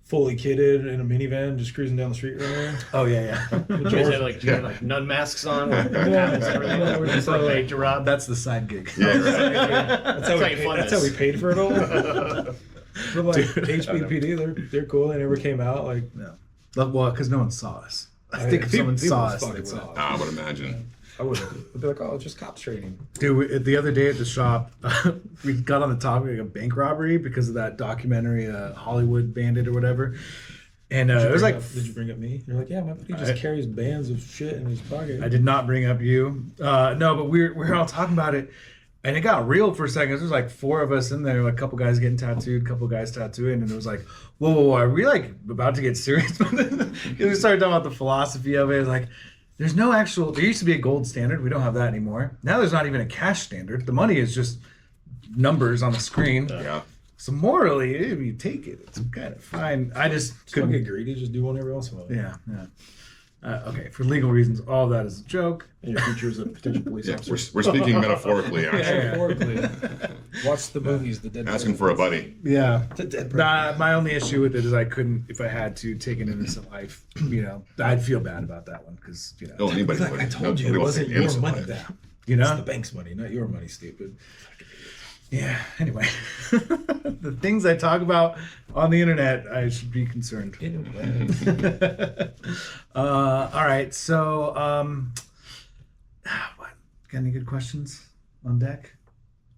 fully kitted in a minivan, just cruising down the street right now. Oh yeah. You guys had like nun masks on, with everything. We're just like paid to rob. That's the side gig. Yeah, That's how we paid for it all. But like HBPD, they're cool. They never came out. Like, well, because no one saw us. I think if someone saw us, they would. I would imagine. I would. They'd be like, oh, it's just cops training. Dude, the other day at the shop, we got on the topic of a bank robbery because of that documentary, Hollywood Bandit or whatever. And it was like, did you bring up me? You're like, yeah, my buddy just carries bands of shit in his pocket. I did not bring up you. No, but we're all talking about it, and it got real for a second. There's like 4 of us in there, like a couple guys getting tattooed, a couple guys tattooing, and it was like, whoa, are we like about to get serious? Because we started talking about the philosophy of it. It's like, there's no actual, there used to be a gold standard. We don't have that anymore. Now there's not even a cash standard. The money is just numbers on the screen. Yeah. So morally, if you take it, it's kind of fine. I just Don't couldn't. get greedy. Just do one every once in a while. Yeah. Okay, for legal reasons, all that is a joke. And your future is a potential police Yeah, officer. we're speaking metaphorically, actually. Metaphorically. Watch the movies. The Dead. Asking for a buddy. Yeah. The Dead. My only issue with it is I couldn't, if I had to take an innocent life, I'd feel bad about that one because, No, anybody Like would. I told you, Nobody it wants to wasn't take your innocent money. life. It's the bank's money, not your money, stupid. Yeah, anyway. The things I talk about on the internet, I should be concerned. Anyway. All right, so, what? Got any good questions on deck?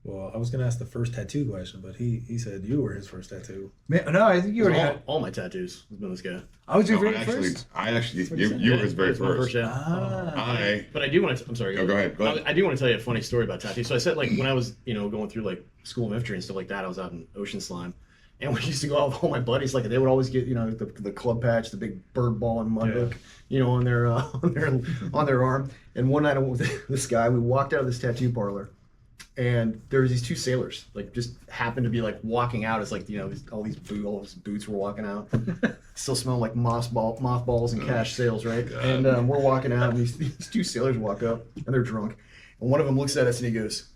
Well, I was gonna ask the first tattoo question, but he said you were his first tattoo. No, I think you already had. All my tattoos has been this guy. I was your No, very first. I actually, what he said. you Yeah, were his very that's my first. yeah. Ah. But I do want to. I'm sorry. No, go ahead. I do want to tell you a funny story about tattoos. So I said, like, when I was, going through like school of infantry and stuff like that, I was out in Ocean Slime, and we used to go out with all my buddies. Like, they would always get, the club patch, the big bird ball and mud hook, on their on their arm. And one night I went with this guy. We walked out of this tattoo parlor, and there was these two sailors, like, just happened to be like walking out as like, all these boots were walking out, still smelling like mothballs and cash sales, right? God. And we're walking out, and these two sailors walk up, and they're drunk, and one of them looks at us and he goes,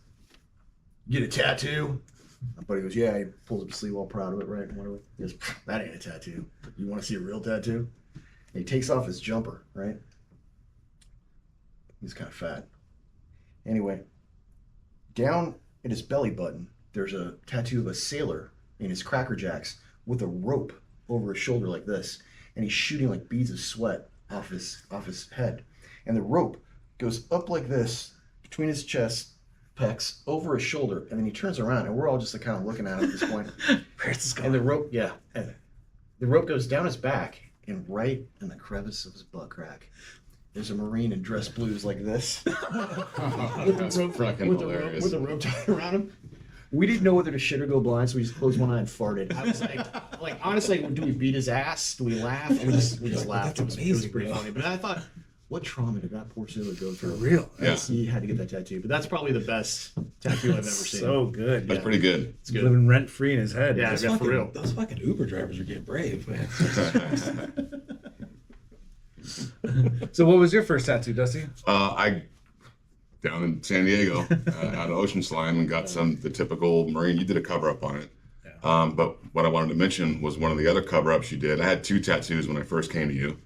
"You get a tattoo?" My buddy goes, "Yeah." He pulls up his sleeve, all proud of it, right? And one of them goes, "That ain't a tattoo. You want to see a real tattoo?" And he takes off his jumper, right? He's kind of fat. Anyway, down at his belly button, there's a tattoo of a sailor in his Cracker Jacks with a rope over his shoulder like this, and he's shooting like beads of sweat off his head, and the rope goes up like this between his chest, pecs, over his shoulder, and then he turns around, and we're all just like kind of looking at him at this point. Where's this going? And the rope, and the rope goes down his back, and right in the crevice of his butt crack, there's a Marine in dress blues like this. That's fucking hilarious. With a rope tied around him. We didn't know whether to shit or go blind, so we just closed one eye and farted. I was like honestly, do we beat his ass? Do we laugh? And we just laughed. That's It was amazing, pretty bro. funny. But I thought, what trauma did that poor sailor go For through? real. Yeah. He had to get that tattoo. But that's probably the best tattoo I've ever seen. So good. That's Yeah. pretty good. It's good. Living rent free in his head. Yeah, Those for fucking, real. those fucking Uber drivers are getting brave, man. So what was your first tattoo, Dusty? I down in San Diego, out of Ocean Slime, and got the typical Marine. You did a cover up on it. But what I wanted to mention was one of the other cover ups you did. I had 2 tattoos when I first came to you,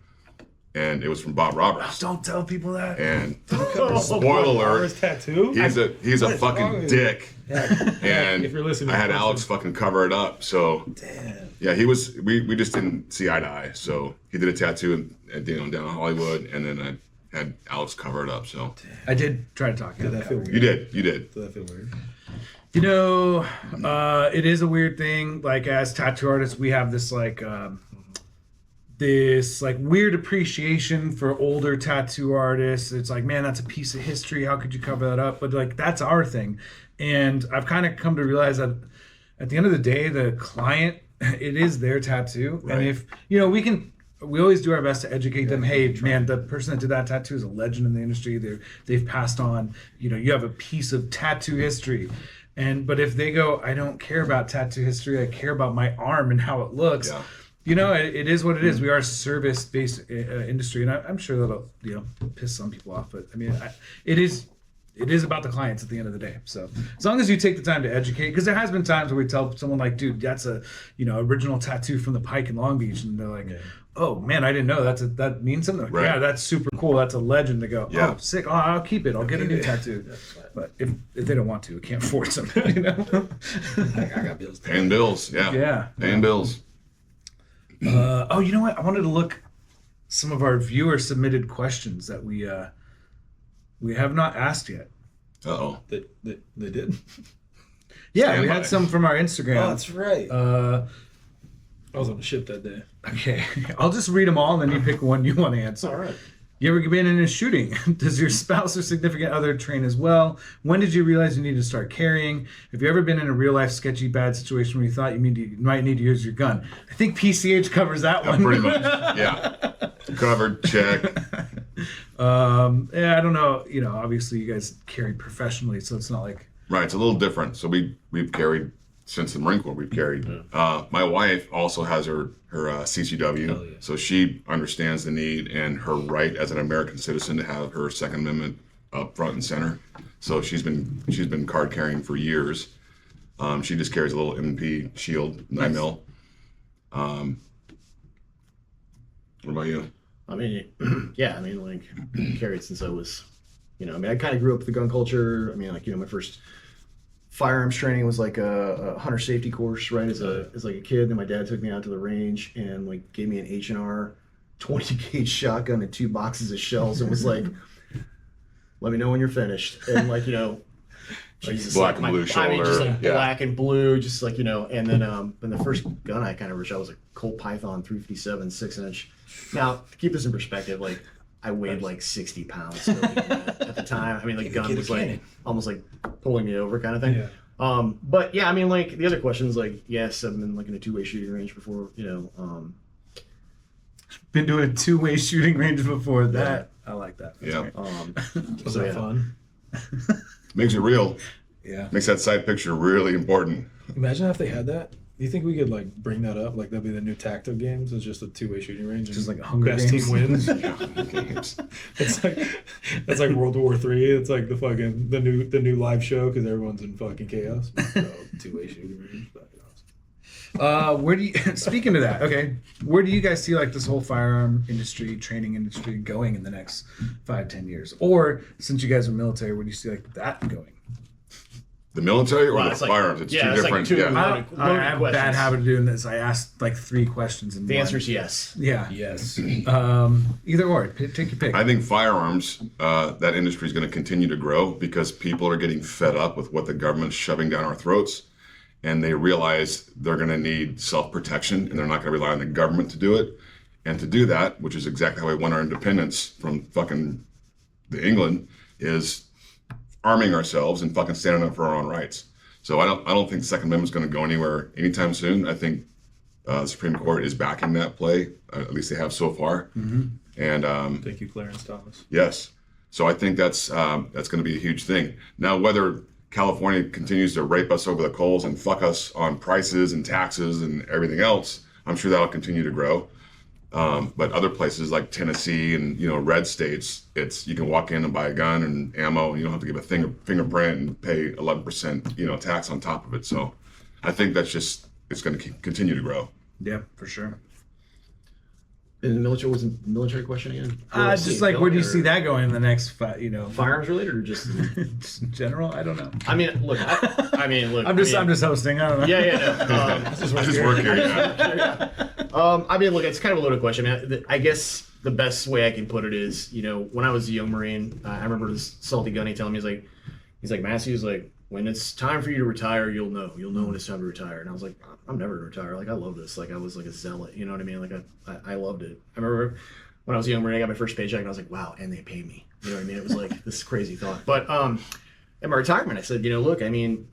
and it was from Bob Roberts. Don't tell people that. And spoiler alert, First tattoo? he's a What is wrong fucking with dick. And If you're listening, I had Alex fucking cover it up. So Damn. yeah, we just didn't see eye to eye. So he did a tattoo down in Hollywood, and then I had Alex cover it up. So I did try to talk. Did that feel weird? you did. Did that feel weird? It is a weird thing. Like, as tattoo artists, we have this weird appreciation for older tattoo artists. It's like, man, that's a piece of history. How could you cover that up? But like, that's our thing. And I've kind of come to realize that at the end of the day, the client, it is their tattoo. Right. And if, we always do our best to educate them. Hey, man, the person that did that tattoo is a legend in the industry. They've passed on. You have a piece of tattoo history. But if they go, I don't care about tattoo history. I care about my arm and how it looks. Yeah. It is what it is. We are a service-based industry, and I'm sure that'll piss some people off. But I mean, it is about the clients at the end of the day. So as long as you take the time to educate, because there has been times where we tell someone like, dude, that's a original tattoo from the Pike in Long Beach, and they're like, oh man, I didn't know that means something. Like, Right. yeah, that's super cool. That's a legend. To go, Yeah. oh sick. Oh, I'll keep it. I'll get a new tattoo. But if they don't want to, we can't force them. I got bills. Paying bills. Yeah. Yeah. Paying bills. Oh, you know what? I wanted to look some of our viewer submitted questions that we have not asked yet. Uh-oh. They did? Yeah, Stand we by. had some from our Instagram. Oh, that's right. I was on the ship that day. Okay, I'll just read them all, and then you pick one you want to answer. All right. You ever been in a shooting? Does your spouse or significant other train as well? When did you realize you needed to start carrying? Have you ever been in a real life sketchy bad situation where you thought you might need to use your gun? I think PCH covers that one. Pretty much. Yeah. Covered. Check. Yeah, I don't know. Obviously you guys carry professionally, so it's not like. Right. It's a little different. So we've carried since the Marine Corps we've carried. My wife also has her CCW, so she understands the need and her right as an American citizen to have her Second Amendment up front and center. So she's been card carrying for years. She just carries a little MP shield, 9mm. What about you? I mean, yeah, I mean, like, carried since I was, I mean, I kind of grew up with the gun culture. I mean, like, my first firearms training was like a hunter safety course, right? As like a kid, then my dad took me out to the range and like gave me an H&R 20 gauge shotgun and 2 boxes of shells and was like, let me know when you're finished. And like, Jesus, black like and blue I mean, just shoulder, like yeah. black and blue, just like, and then the first gun I kind of shot was a Colt Python 357 6-inch. Now, to keep this in perspective, like I weighed like 60 pounds so, at the time. I mean, like, the gun was like almost like pulling me over kind of thing. Yeah. But yeah, I mean, like the other questions, like, yes, I've been like in a 2-way shooting range before, Been doing a 2-way shooting range before that. I like that. That's Yeah. great. Was that fun? Makes it real. Yeah. Makes that side picture really important. Imagine if they had that. Do you think we could like bring that up? Like that'd be the new tactic games. It's just a 2-way shooting range. Just and like Hunger best Games. team wins. Games. It's like World War III. It's like the new live show because everyone's in fucking chaos. So, 2-way shooting range. That'd be awesome. Where do you, speaking of that, okay, where do you guys see like this whole firearm industry, training industry going in the next 5-10 years? Or since you guys are military, where do you see like that going? The military or Well, the it's like- firearms? It's yeah, two it's like different. two- yeah. I have a bad questions. habit of doing this. I asked like 3 questions in The one. answer is yes. Yeah. Yes. Either or. Take your pick. I think firearms, that industry is going to continue to grow because people are getting fed up with what the government's shoving down our throats, and they realize they're going to need self-protection, and they're not going to rely on the government to do it. And to do that, which is exactly how we won our independence from fucking the England, is arming ourselves and fucking standing up for our own rights. So I don't think the Second Amendment's going to go anywhere anytime soon. I think the Supreme Court is backing that play. At least they have so far. Mm-hmm. And Thank you, Clarence Thomas. yes, so I think that's going to be a huge thing. Now, whether California continues to rape us over the coals and fuck us on prices and taxes and everything else, I'm sure that'll continue to grow. But other places like Tennessee and red states, you can walk in and buy a gun and ammo, and you don't have to give a fingerprint and pay 11% tax on top of it. So I think it's going to continue to grow. Yeah, for sure. And the military was a military question again? Just like where do you see that going in the next Firearms related or just? just in general? I don't know. I mean, look. I'm just hosting. I don't know. Yeah. I just work here. Yeah. I mean, look, it's kind of a loaded question. I mean, I guess the best way I can put it is, when I was a young Marine, I remember this salty gunny telling me, he's like, Matthew's like, when it's time for you to retire, you'll know when it's time to retire. And I was like, I'm never gonna retire. Like, I love this. Like, I was like a zealot. You know what I mean? Like, I loved it. I remember when I was a young Marine, I got my first paycheck, and I was like, wow, and they pay me. You know what I mean? It was like this crazy thought. But at my retirement, I said, look, I mean,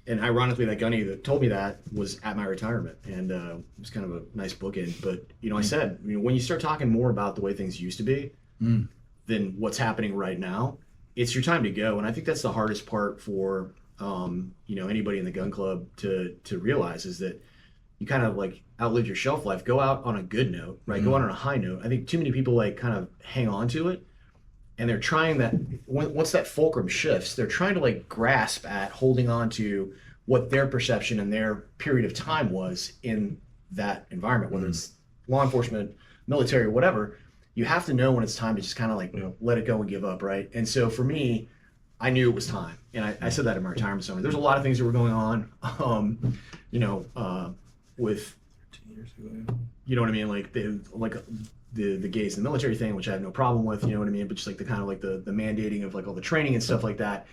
and ironically, that gunny that told me that was at my retirement, and it was kind of a nice bookend. But I said, when you start talking more about the way things used to be than what's happening right now, it's your time to go. And I think that's the hardest part for anybody in the gun club to realize, is that you kind of like outlive your shelf life. Go out on a good note, right? Go out on a high note. I think too many people like kind of hang on to it, and they're trying that. Once that fulcrum shifts, they're trying to like grasp at holding on to what their perception and their period of time was in that environment, whether it's law enforcement, military, whatever. You have to know when it's time to just kind of like let it go and give up, right? And so for me, I knew it was time, and I said that in my retirement summary. There's a lot of things that were going on, with 13 years ago. you know what I mean, like the gays in the military thing, which I have no problem with, you know what I mean, but just like the kind of like the mandating of like all the training and stuff like that.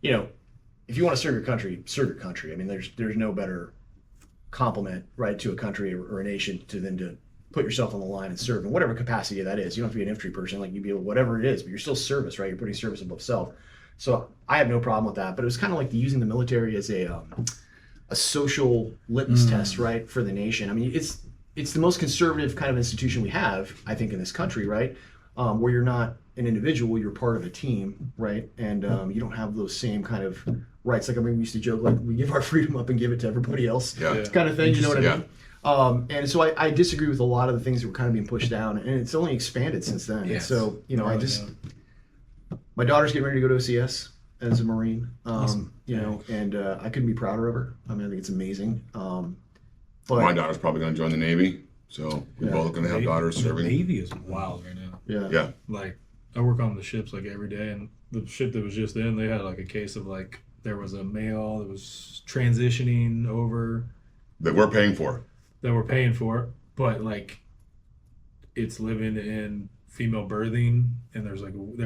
If you want to serve your country, serve your country. I mean, there's no better compliment, right, to a country or a nation than to put yourself on the line and serve in whatever capacity that is. You don't have to be an infantry person, like you be whatever it is, but you're still service, right? You're putting service above self. So I have no problem with that. But it was kind of like using the military as a social litmus test, right, for the nation. I mean, it's the most conservative kind of institution we have, I think, in this country, right? Where you're not an individual, you're part of a team, right? And you don't have those same kind of rights. Like, I mean, we used to joke, like, we give our freedom up and give it to everybody else. Yeah. It's kind of thing, you know what I Yeah. mean? And so I disagree with a lot of the things that were kind of being pushed down, and it's only expanded since then. Yes. So, you know, Yeah. my daughter's getting ready to go to OCS as a Marine, Awesome. you know, and I couldn't be prouder of her. I mean, I think it's amazing. But My daughter's probably going to join the Navy, so we're Yeah. both going to have daughters The serving. Navy is wild right now. yeah, Yeah, Like, I work on the ships like every day, and the ship that was just in, they had like a case of like there was a male that was transitioning over that we're paying for. that we're paying for, but like it's living in female birthing, and there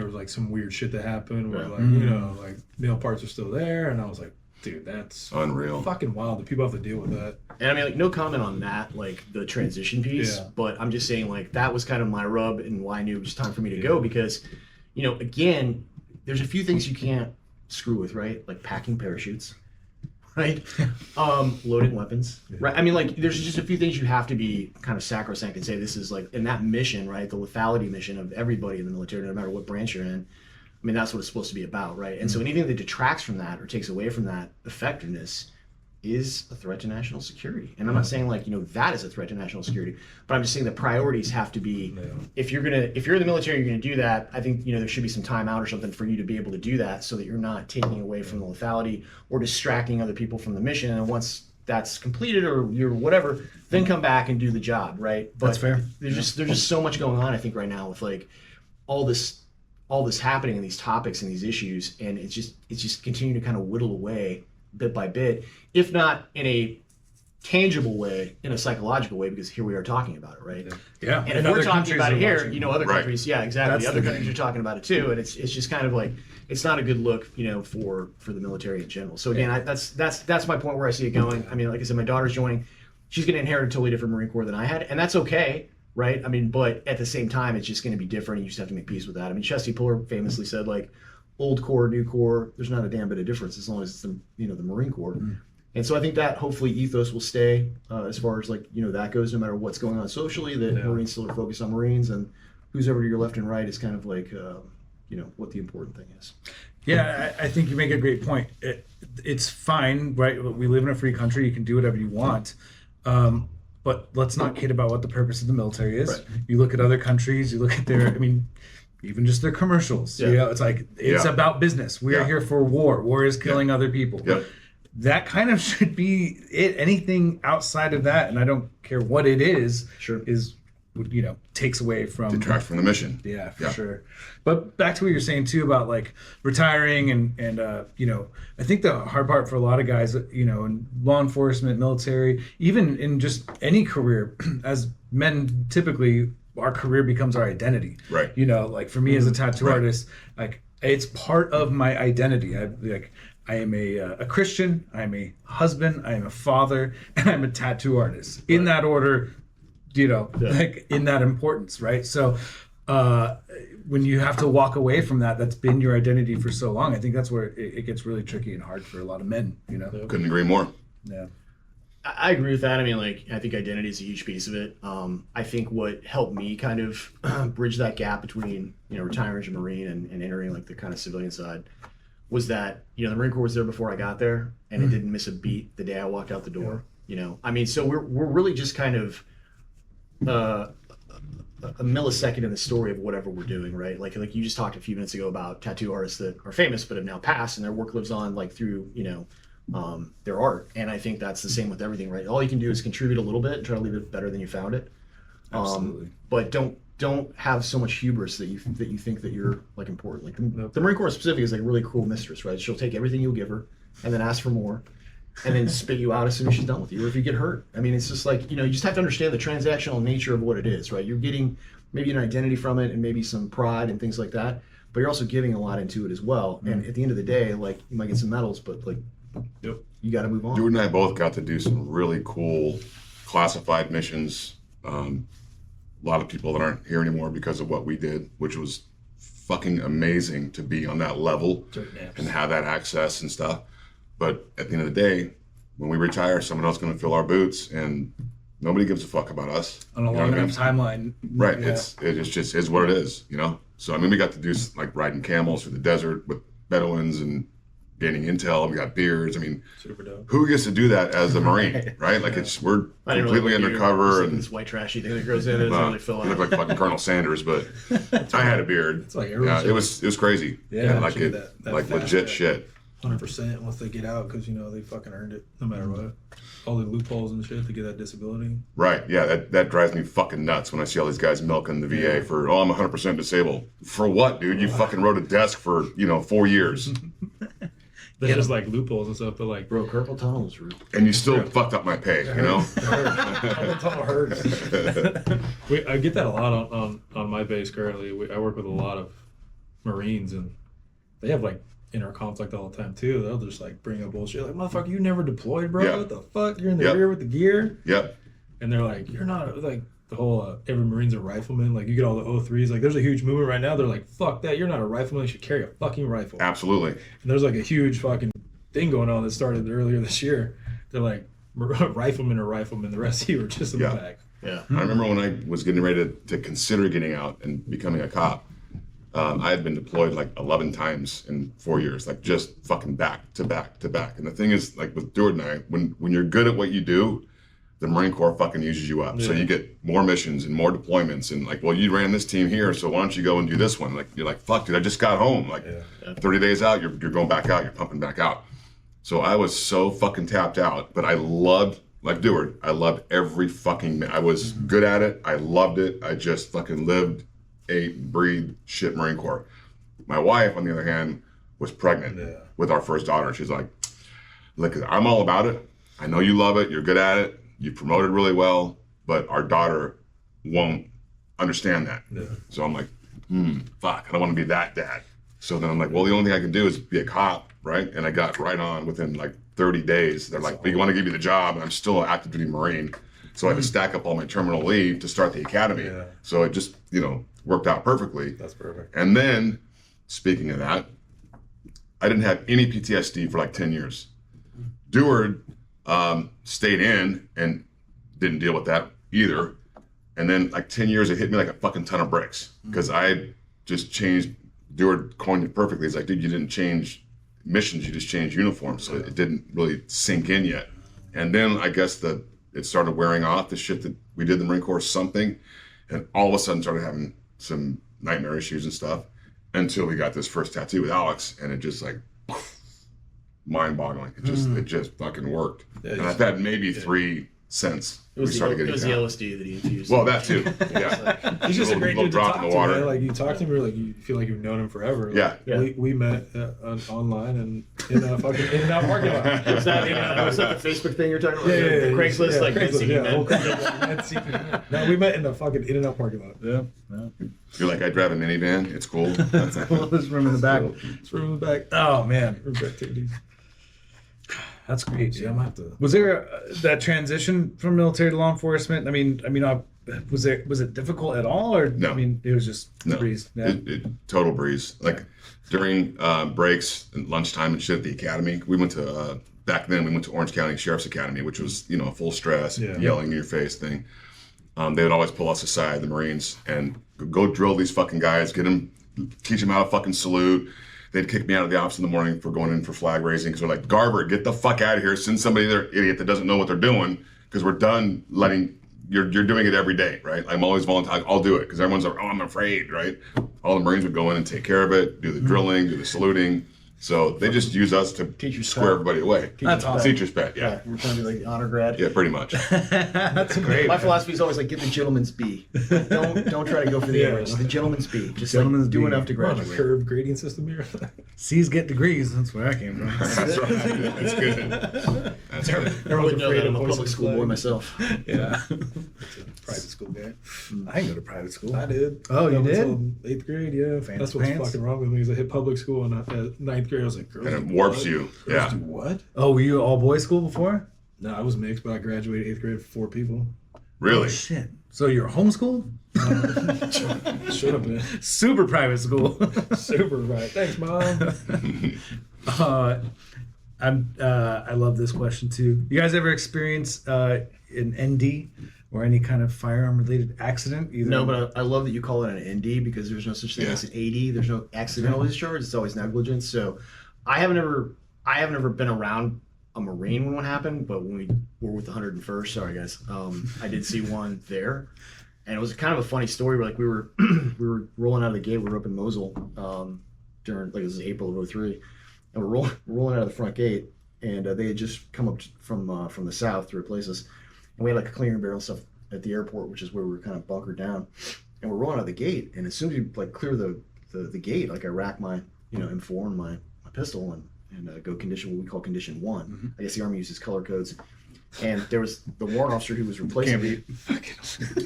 was like some weird shit that happened where Yeah. like you know like male parts are still there, and I was like, dude, that's Unreal. fucking wild that people have to deal with that. and I mean, like, no comment on that, like the transition piece. Yeah. But I'm just saying, like, that was kind of my rub, and why I knew it was time for me to go, because, you know, again, there's a few things you can't screw with, right? Like packing parachutes, right? Loading weapons, right? I mean, like, there's just a few things you have to be kind of sacrosanct and say this is like, in that mission, right? The lethality mission of everybody in the military, no matter what branch you're in. I mean, that's what it's supposed to be about, right? And so anything that detracts from that or takes away from that effectiveness is a threat to national security. And I'm not saying, like, you know, that is a threat to national security, but I'm just saying the priorities have to be, if you're in the military, you're gonna do that, I think, you know, there should be some time out or something for you to be able to do that, so that you're not taking away from the lethality or distracting other people from the mission. And once that's completed, or you're whatever, then come back and do the job, right? But That's fair. There's just so much going on, I think, right now with like all this happening and these topics and these issues, and it's just continuing to kind of whittle away bit by bit, if not in a tangible way, in a psychological way, because here we are talking about it, right? Yeah. And if we're talking about it here, watching. you know, other Right. countries, yeah, exactly. That's Other the countries are talking about it too, and it's just kind of like, it's not a good look, you know, for the military in general. So again, that's my point where I see it going. I mean, like I said, my daughter's joining; she's going to inherit a totally different Marine Corps than I had, and that's okay, right? I mean, but at the same time, it's just going to be different. And you just have to make peace with that. I mean, Chesty Puller famously said, like, old Corps, new Corps, there's not a damn bit of difference as long as it's the Marine Corps. And so I think that hopefully ethos will stay as far as, like, you know, that goes, no matter what's going on socially, that Marines still are focused on Marines, and who's ever to your left and right is kind of like, you know, what the important thing is. Yeah, I think you make a great point. It's fine, right? We live in a free country. You can do whatever you want. But let's not kid about what the purpose of the military is. Right. You look at other countries, you look at their, I mean, even just their commercials. Yeah. You know, it's like, it's Yeah. about business. We are Yeah. here for war. War is killing other people. Yep. That kind of should be it. Anything outside of that, and I don't care what it is, Sure. is, you know, takes away from Detract from the mission. yeah, for Yeah. sure. But back to what you're saying too about like retiring and you know, I think the hard part for a lot of guys, you know, in law enforcement, military, even in just any career, as men typically, our career becomes our identity. Right. You know, like for me as a tattoo Right. artist, like it's part of my identity. I am a Christian, I'm a husband, I am a father, and I'm a tattoo artist. In that order, you know, like in that importance, right? So when you have to walk away from that, that's been your identity for so long, I think that's where it gets really tricky and hard for a lot of men, you know? Couldn't agree more. Yeah. I agree with that. I mean, like, I think identity is a huge piece of it. I think what helped me kind of bridge that gap between, you know, retiring as a Marine and entering like the kind of civilian side was that, you know, the Marine Corps was there before I got there, and it didn't miss a beat the day I walked out the door. You know, I mean, so we're really just kind of a millisecond in the story of whatever we're doing, right? Like you just talked a few minutes ago about tattoo artists that are famous but have now passed, and their work lives on, like, through, you know, their art. And I think that's the same with everything, right? All you can do is contribute a little bit and try to leave it better than you found it. Absolutely. But don't have so much hubris that you think that you're, like, important. Like the Marine Corps specifically is like a really cool mistress, right? She'll take everything you'll give her and then ask for more, and then spit you out as soon as she's done with you, or if you get hurt. I mean, it's just like, you know, you just have to understand the transactional nature of what it is, right? You're getting maybe an identity from it and maybe some pride and things like that, but you're also giving a lot into it as well. And at the end of the day, like, you might get some medals, but, like, you got to move on. Duward and I both got to do some really cool classified missions. A lot of people that aren't here anymore because of what we did, which was fucking amazing to be on that level and have that access and stuff. But at the end of the day, when we retire, someone else is going to fill our boots, and nobody gives a fuck about us. On a You know long what I enough mean? timeline. Right. Yeah. It just is what it is, you know? So, I mean, we got to do like riding camels through the desert with Bedouins and gaining intel. We got beards. I mean, Super dope. who gets to do that as a Marine, right? Like we're I didn't completely really undercover and this white trashy thing that grows in it doesn't really fill you out. look like fucking Colonel Sanders, but I had a beard. It's like Yeah, it was crazy. Yeah, like should it, get that like fast legit track. shit. 100% once they get out because they fucking earned it no matter what. All the loopholes and shit to get that disability. Right. Yeah, that drives me fucking nuts when I see all these guys milking the VA for, I'm 100% disabled. For what, dude? You fucking rode a desk for, 4 years. They're just like loopholes and stuff, but like, Bro, carpal tunnel's real. And you still fucked up my pay, you know? carpal tunnel hurts. I get that a lot on my base currently. I work with a lot of Marines and they have like inner conflict all the time too. They'll just like bring up bullshit like, motherfucker, you never deployed, bro. Yeah. What the fuck? You're in the Yep. rear with the gear. Yep. And they're like, you're not like the whole every Marine's a rifleman. Like you get all the O3s. Like there's a huge movement right now. They're like, fuck that. You're not a rifleman. You should carry a fucking rifle. Absolutely. And there's like a huge fucking thing going on that started earlier this year. They're like, riflemen are riflemen. The rest of you are just in Yeah. the back. Yeah. I remember when I was getting ready to consider getting out and becoming a cop, I had been deployed like 11 times in 4 years, like just fucking back to back to back. And the thing is, like with Duward and I, when you're good at what you do, the Marine Corps fucking uses you up. So you get more missions and more deployments and like, well, you ran this team here, so why don't you go and do this one? Like you're like, fuck, dude, I just got home. Like 30 days out, you're going back out, you're pumping back out. So I was so fucking tapped out, but I loved, like Duward, I loved every fucking, I was good at it. I loved it. I just fucking lived, ate, breathed shit Marine Corps. My wife, on the other hand, was pregnant with our first daughter. She's like, look, I'm all about it. I know you love it. You're good at it. You promoted really well, but our daughter won't understand that. Yeah. So I'm like, fuck, I don't want to be that dad. So then I'm like, well, the only thing I can do is be a cop, right? And I got right on within like 30 days. They're like, we want to give you the job, and I'm still an active duty Marine. So I had to stack up all my terminal leave to start the academy. Yeah. So it just, worked out perfectly. That's perfect. And then, speaking of that, I didn't have any PTSD for like 10 years. Duward stayed in and didn't deal with that either. And then like 10 years, it hit me like a fucking ton of bricks because I just changed. Duward coined it perfectly. It's like, dude, you didn't change missions, you just changed uniforms. So it didn't really sink in yet. And then I guess it started wearing off, the shit that we did in the Marine Corps, something. And all of a sudden started having some nightmare issues and stuff until we got this first tattoo with Alex. And it just like mind-boggling. It just fucking worked. Yeah, and I've had maybe 3 since we started getting the LSD that he infused. Well, that too. Yeah. He's just a great dude to drop talk in to, the water. man. Like you talk to him, like you feel like you've known him forever. Like, Yeah. We met online and in a fucking In-N-Out parking lot. Was that the Facebook thing you're talking about? Yeah, The Craigslist, like Craigslist, seeking men. Men seeking men. No, we met in the fucking In-N-Out parking lot. Yeah. You're like, I drive a minivan. It's cool. There's room in the back. It's room in the back. Oh man, Room for activities. that's great. Yeah, I'm gonna have to. Was there that transition from military to law enforcement? I mean, was it difficult at all, or No. I mean, it was just a breeze. Yeah. It total breeze. Like during breaks and lunchtime and shit at the academy, we went to back then we went to Orange County Sheriff's Academy, which was full stress, yelling in your face thing. They would always pull us aside, the Marines, and go drill these fucking guys, teach them how to fucking salute. They'd kick me out of the office in the morning for going in for flag raising because they're like, Garver, get the fuck out of here. Send somebody there, idiot that doesn't know what they're doing, because we're done letting. You're doing it every day, right? I'm always volunteering. I'll do it because everyone's like, oh, I'm afraid, right? All the Marines would go in and take care of it, do the drilling, do the saluting. So they just use us to square everybody away. That's awesome. Teacher's pet, yeah. We're trying to be like honor grad. Yeah, pretty much. That's great. My philosophy is always like, get the gentleman's B. Don't try to go for the average. The gentleman's B. Just Gentleman's do B. enough to We're on a graduate. curved grading system here. C's get degrees. That's where I came from. That's right. That's good. That's good. I Everyone's would know afraid that. I'm of a voicing public the school flag. boy myself. Yeah. Private school guy. I didn't go to private school. I did. Oh, you Up did? until 8th grade, yeah. Fancy That's what's pants? fucking wrong with me is I hit public school and at 9th grade I was like, girls And it do warps what? you. Girls Yeah. do what? Oh, were you all boys school before? No, I was mixed, but I graduated 8th grade with 4 people. Really? Oh, shit. So you're homeschooled? Should have been. Super private school. Super right. Thanks, Mom. I love this question too. You guys ever experience an ND or any kind of firearm related accident? Either? No, but I love that you call it an ND because there's no such thing as an AD. There's no accidental discharge. It's always negligence. So I haven't ever I haven't ever been around a Marine when one happened, but when we were with the 101st, sorry guys, I did see one there, and it was kind of a funny story. Where, like we were rolling out of the gate. We were up in Mosul during like it was April of '03, and we're rolling out of the front gate, and they had just come up from the south to replace us, and we had like a clearing barrel and stuff at the airport, which is where we were kind of bunkered down, and we're rolling out of the gate, and as soon as we like clear the gate, like I rack my M4 and my pistol and go condition, what we call condition 1. Mm-hmm. I guess the Army uses color codes. And there was the warrant officer who was replacing me.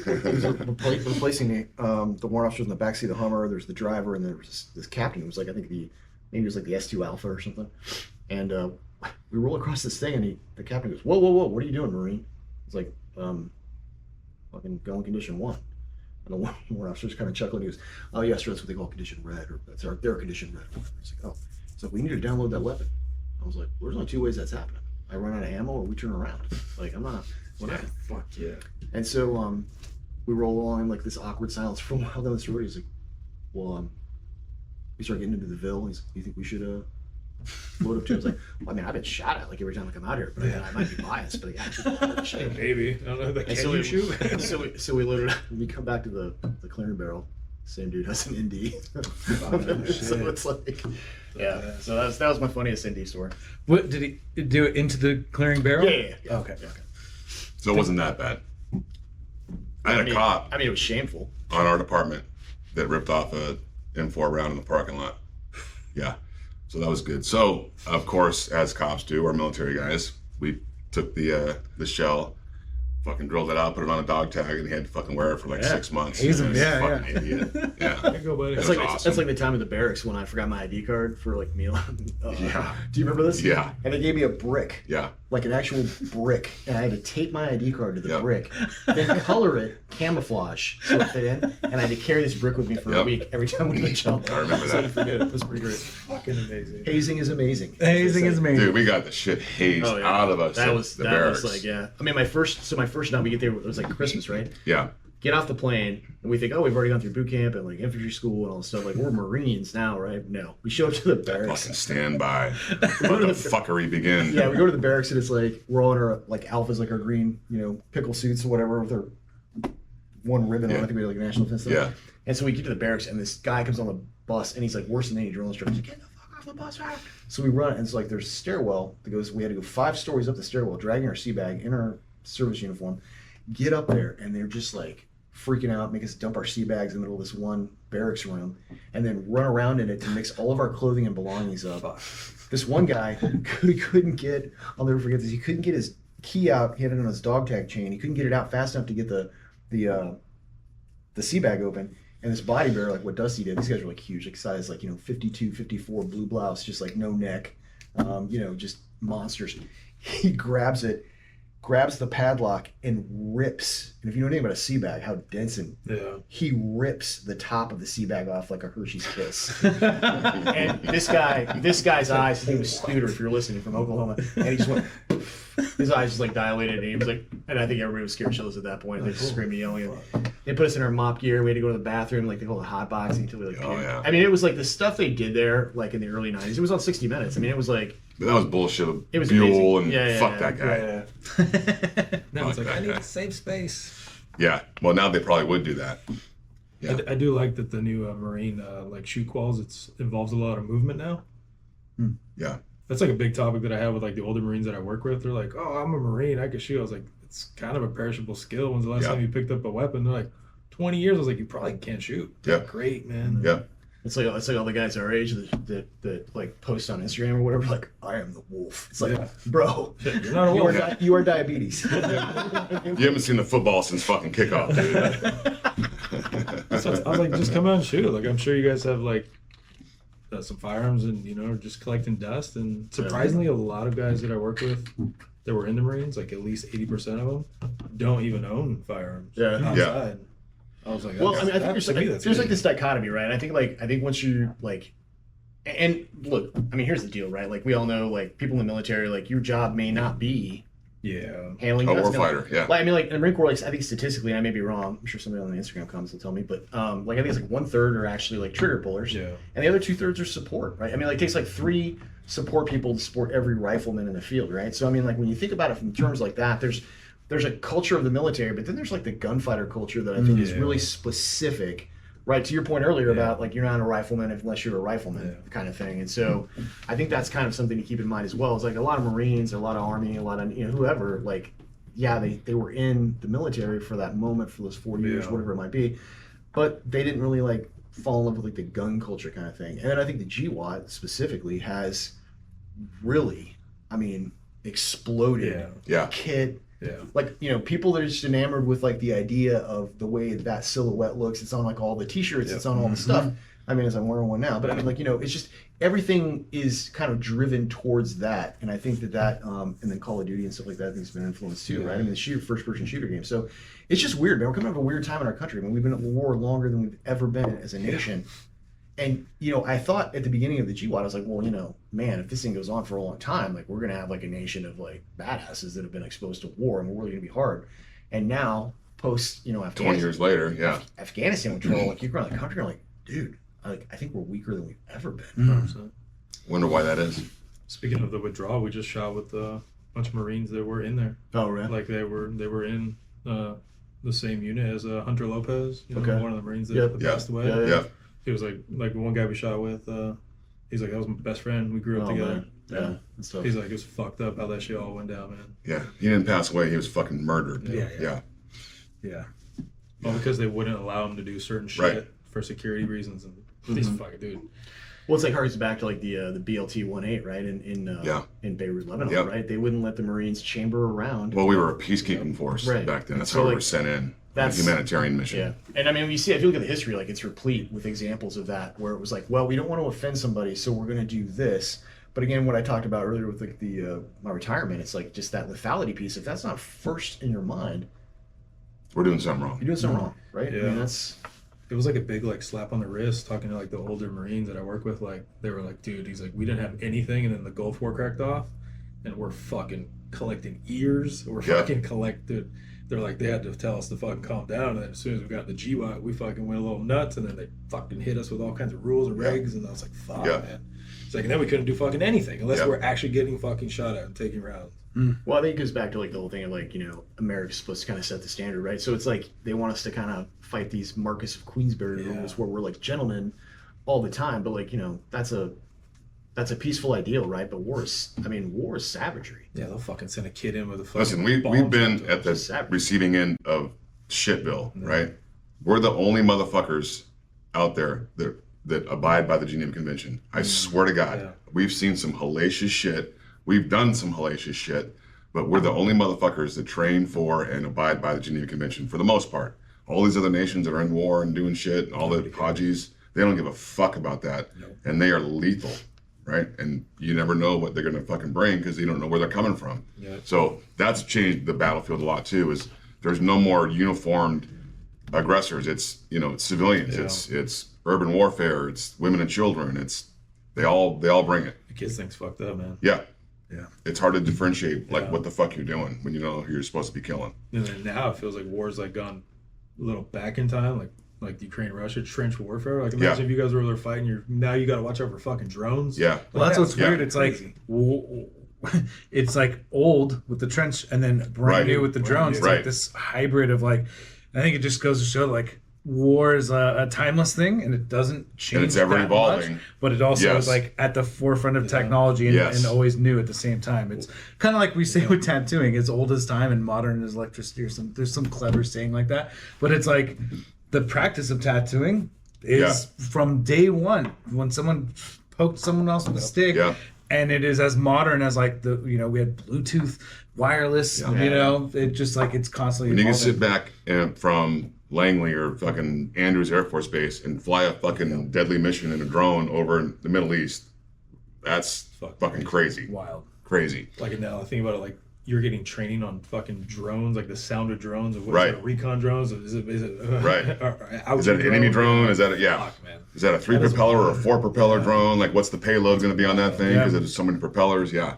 Replacing me. The warrant officer was in the backseat of the Hummer. There's the driver, and there was this captain who was like, I think maybe it was like the S2 Alpha or something. And we roll across this thing, and the captain goes, "Whoa, whoa, whoa! What are you doing, Marine?" It's like, fucking going condition 1. And the warrant officer's kind of chuckling. He goes, "Oh yeah, sir, that's what they call condition red, or that's their condition red." It's like, oh. So we need to download that weapon. I was like, there's only 2 ways that's happening. I run out of ammo or we turn around. Like, I'm not, whatever. Yeah, fuck yeah. And so we roll along like this awkward silence for a while down the story. He's like, well, we start getting into the Ville. He's like, you think we should load up too? I was like, well, I mean, I've been shot at like every time I come out here, but I might be biased, but yeah, Maybe. I don't know. Can so you shoot? so we loaded up. We come back to the clearing barrel. Same dude has an ND. So it's like, yeah. So that was my funniest ND story. What did he do it into the clearing barrel? Yeah. Okay. So it wasn't that bad. I had a cop I mean, it was shameful. on our department that ripped off a M4 round in the parking lot. Yeah. So that was good. So, of course, as cops do, our military guys, we took the shell, fucking drilled it out, put it on a dog tag, and he had to fucking wear it for like 6 months. He's a- And yeah, fucking idiot. Yeah. There you go, buddy. That's was like awesome. that's like the time at the barracks when I forgot my ID card for like meal. Yeah. Do you remember this? Yeah. And they gave me a brick, Yeah. like an actual brick, and I had to tape my ID card to the Yep. brick, then color it camouflage so it fit in, and I had to carry this brick with me for a Yep. week every time we went to jump. I remember So I that. forget it. It was pretty great. Fucking amazing. Hazing is amazing. Hazing is amazing. Dude, we got the shit hazed Oh, yeah. out of us. That at was the barracks. like, yeah. I mean, my first night we get there, it was like Christmas, right? Yeah. Get off the plane, and we think, oh, we've already gone through boot camp and like infantry school and all this stuff. Like, we're Marines now, right? No. We show up to the barracks. Fucking stand by. We go Let to the the- fuckery begin. Yeah, we go to the barracks, and it's like, we're all in our, like, alphas, like our green, pickle suits or whatever with our one ribbon on. I think we had like a national defense stuff. Yeah. And so we get to the barracks, and this guy comes on the bus, and he's like worse than any drill instructor. He's like, get the fuck off the bus, man. So we run, and it's like there's a stairwell that goes, we had to go 5 stories up the stairwell, dragging our sea bag in our service uniform, get up there, and they're just like freaking out, make us dump our sea bags in the middle of this one barracks room, and then run around in it to mix all of our clothing and belongings up. This one guy couldn't get, I'll never forget this, he couldn't get his key out, he had it on his dog tag chain, he couldn't get it out fast enough to get the sea bag open. And this body bearer, like what Dusty did, these guys were like huge, like size like 52, 54, blue blouse, just like no neck, just monsters. He grabs it, grabs the padlock, and rips. And if you know anything about a sea bag, how dense and he rips the top of the sea bag off like a Hershey's Kiss. And this guy's eyes, his name was Scooter, if you're listening, from Oklahoma, and he just went. His eyes just like dilated, and he was like, and I think everybody was scared shitless at that point. They just screaming, yelling. They put us in our mop gear. We had to go to the bathroom, like they call it hot boxing until we like. Oh, yeah. I mean, it was like the stuff they did there, like in the early '90s. It was on 60 Minutes. I mean, it was like. But that was bullshit. It was Buell amazing. and Yeah, fuck yeah, that guy. Now it's Fuck like, I that need guy. to save space. Yeah. Well, now they probably would do that. Yeah. I do like that the new Marine like shoe quals. It involves a lot of movement now. Yeah. That's like a big topic that I have with like the older Marines that I work with. They're like, "Oh, I'm a Marine. I can shoot." I was like, "It's kind of a perishable skill." When's the last Yeah. time you picked up a weapon? They're like, 20 years. I was like, "You probably can't shoot." Yeah. Great, man. Yeah. It's like all the guys our age that like post on Instagram or whatever, like I am the wolf. It's like, Yeah. bro, Shit, you're not a you wolf. are you are diabetes. You haven't seen the football since fucking kickoff, dude. So I was like, just come out and shoot. Like, I'm sure you guys have like some firearms and just collecting dust. And surprisingly, a lot of guys that I work with that were in the Marines, like at least 80% of them, don't even own firearms. Yeah. Outside. I was like, Well, I mean, I think to me, that's there's like good. this dichotomy, right? I think once you like, and look, I mean, here's the deal, right? Like we all know, like people in the military, like your job may not be Yeah. handling A guns. warfighter, yeah. Like I mean, like in the Marine Corps, like I think statistically, and I may be wrong. I'm sure somebody on the Instagram comments will tell me, but like I think it's like 1/3 are actually like trigger pullers, Yeah. and the other 2/3 are support, right? I mean, like it takes like 3 support people to support every rifleman in the field, right? So I mean, like when you think about it from terms like that, there's a culture of the military, but then there's like the gunfighter culture that I think is really specific, right? To your point earlier about like you're not a rifleman unless you're a rifleman kind of thing. And so I think that's kind of something to keep in mind as well. It's like a lot of Marines, a lot of Army, a lot of whoever, like they were in the military for that moment for those 4 years, whatever it might be, but they didn't really like fall in love with like the gun culture kind of thing. And then I think the GWAT specifically has really, I mean, exploded kit. Yeah. Like, people that are just enamored with like the idea of the way that silhouette looks. It's on like all the t-shirts, it's on all the stuff. I mean, as I'm wearing one now, but I mean, like, it's just everything is kind of driven towards that. And I think that and then Call of Duty and stuff like that, I think has been influenced too, right? I mean, the first person shooter game. So it's just weird, man. We're coming out of a weird time in our country. I mean, we've been at war longer than we've ever been as a nation. And, I thought at the beginning of the GWAT, I was like, well, man, if this thing goes on for a long time, like we're going to have like a nation of like badasses that have been exposed to war and we're really going to be hard. And now post, Afghanistan, 20 years later, Afghanistan withdrawal, like you're around the country, you're like, dude, I think we're weaker than we've ever been. 100%. Wonder why that is. Speaking of the withdrawal, we just shot with a bunch of Marines that were in there. Oh, really? Like they were in the same unit as Hunter Lopez, one of the Marines that passed away. Yeah. He was like one guy we shot with. He's like, that was my best friend. We grew up together. Man. Yeah. He's like, it was fucked up how that shit all went down, man. Yeah, he didn't pass away. He was fucking murdered. Yeah. Well, because they wouldn't allow him to do certain shit for security reasons, and these fucking dude. Well, it's like harkens back to like the BLT-18, right? In Beirut, Lebanon, right? They wouldn't let the Marines chamber around. Well, we were a peacekeeping force back then. That's how we were sent in. That's a humanitarian mission. Yeah. And I mean, if you look at the history, like it's replete with examples of that, where it was like, well, we don't want to offend somebody, so we're going to do this. But again, what I talked about earlier with like my retirement, it's like just that lethality piece. If that's not first in your mind, we're doing something wrong. You're doing something wrong, right? Yeah. I mean, that's. It was like a big like slap on the wrist talking to like the older Marines that I work with. Like they were like, dude, he's like, we didn't have anything, and then the Gulf War cracked off, and we're fucking collecting ears. We're fucking collected. They're like, they had to tell us to fucking calm down, and then as soon as we got the GWAT, we fucking went a little nuts, and then they fucking hit us with all kinds of rules and regs, and I was like, fuck, man. It's like, and then we couldn't do fucking anything unless we're actually getting fucking shot at and taking rounds. Well, I think it goes back to like the whole thing of like, America's supposed to kind of set the standard, right? So it's like they want us to kind of fight these Marcus of Queensberry rules where we're like gentlemen all the time, but like, that's a peaceful ideal, right? But war is savagery. Yeah, they'll fucking send a kid in with a fucking Listen, we've been at the receiving end of shit, Bill, right? We're the only motherfuckers out there that abide by the Geneva Convention. I swear to God, we've seen some hellacious shit. We've done some hellacious shit, but we're the only motherfuckers that train for and abide by the Geneva Convention for the most part. All these other nations that are in war and doing shit, and all the prodigies, they don't give a fuck about that. And they are lethal, right? And you never know what they're going to fucking bring because you don't know where they're coming from. So that's changed the battlefield a lot too, is there's no more uniformed aggressors. It's, it's civilians. It's urban warfare. It's women and children. They all bring it. The kids think's fucked up, man. Yeah. It's hard to differentiate what the fuck you're doing when you know who you're supposed to be killing. And then now it feels like war's like gone a little back in time, like the Ukraine-Russia trench warfare. Like imagine if you guys were over there fighting, now you got to watch out for fucking drones. Well, that's what's weird. It's crazy. It's like old with the trench and then brand new with the drones. It's like this hybrid of like, I think it just goes to show like war is a timeless thing and it doesn't change. And it's ever evolving. Much, but it also is like at the forefront of technology and always new at the same time. It's kind of like we say with tattooing, it's old as time and modern as electricity, or there's some clever saying like that. But it's like the practice of tattooing is from day one when someone poked someone else with a stick. And it is as modern as like we had Bluetooth, wireless, it just like it's constantly when evolving. you can sit back from Langley or fucking Andrews Air Force Base and fly a fucking deadly mission in a drone over the Middle East, that's fucking crazy. Wild. Crazy. Like now I think about it, like you're getting training on fucking drones, like the sound of drones, of what is it, recon drones, is it right? Is that an enemy drone? Is that Fuck, man. Is that a 3-propeller or a 4-propeller drone? Like what's the payload going to be on that thing? Because there's so many propellers. I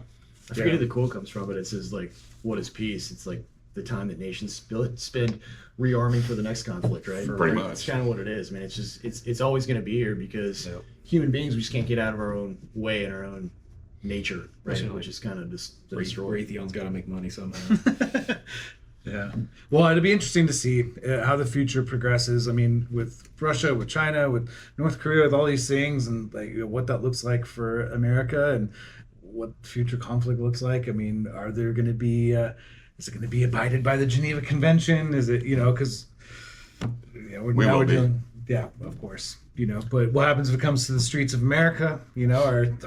forget who the quote comes from, but it says like, "What is peace?" It's like the time that nations spend rearming for the next conflict, right? Pretty much. It's kind of what it is. I mean, it's just it's always going to be here because human beings, we just can't get out of our own way and our own nature, right? Absolutely. Which is kind of just destroyed. Raytheon's got to make money somehow. Yeah. Well, it'll be interesting to see how the future progresses. I mean, with Russia, with China, with North Korea, with all these things, and like what that looks like for America and what future conflict looks like. I mean, are there going to be? Is it going to be abided by the Geneva Convention? Is it because We will be. Yeah, of course. But what happens if it comes to the streets of America?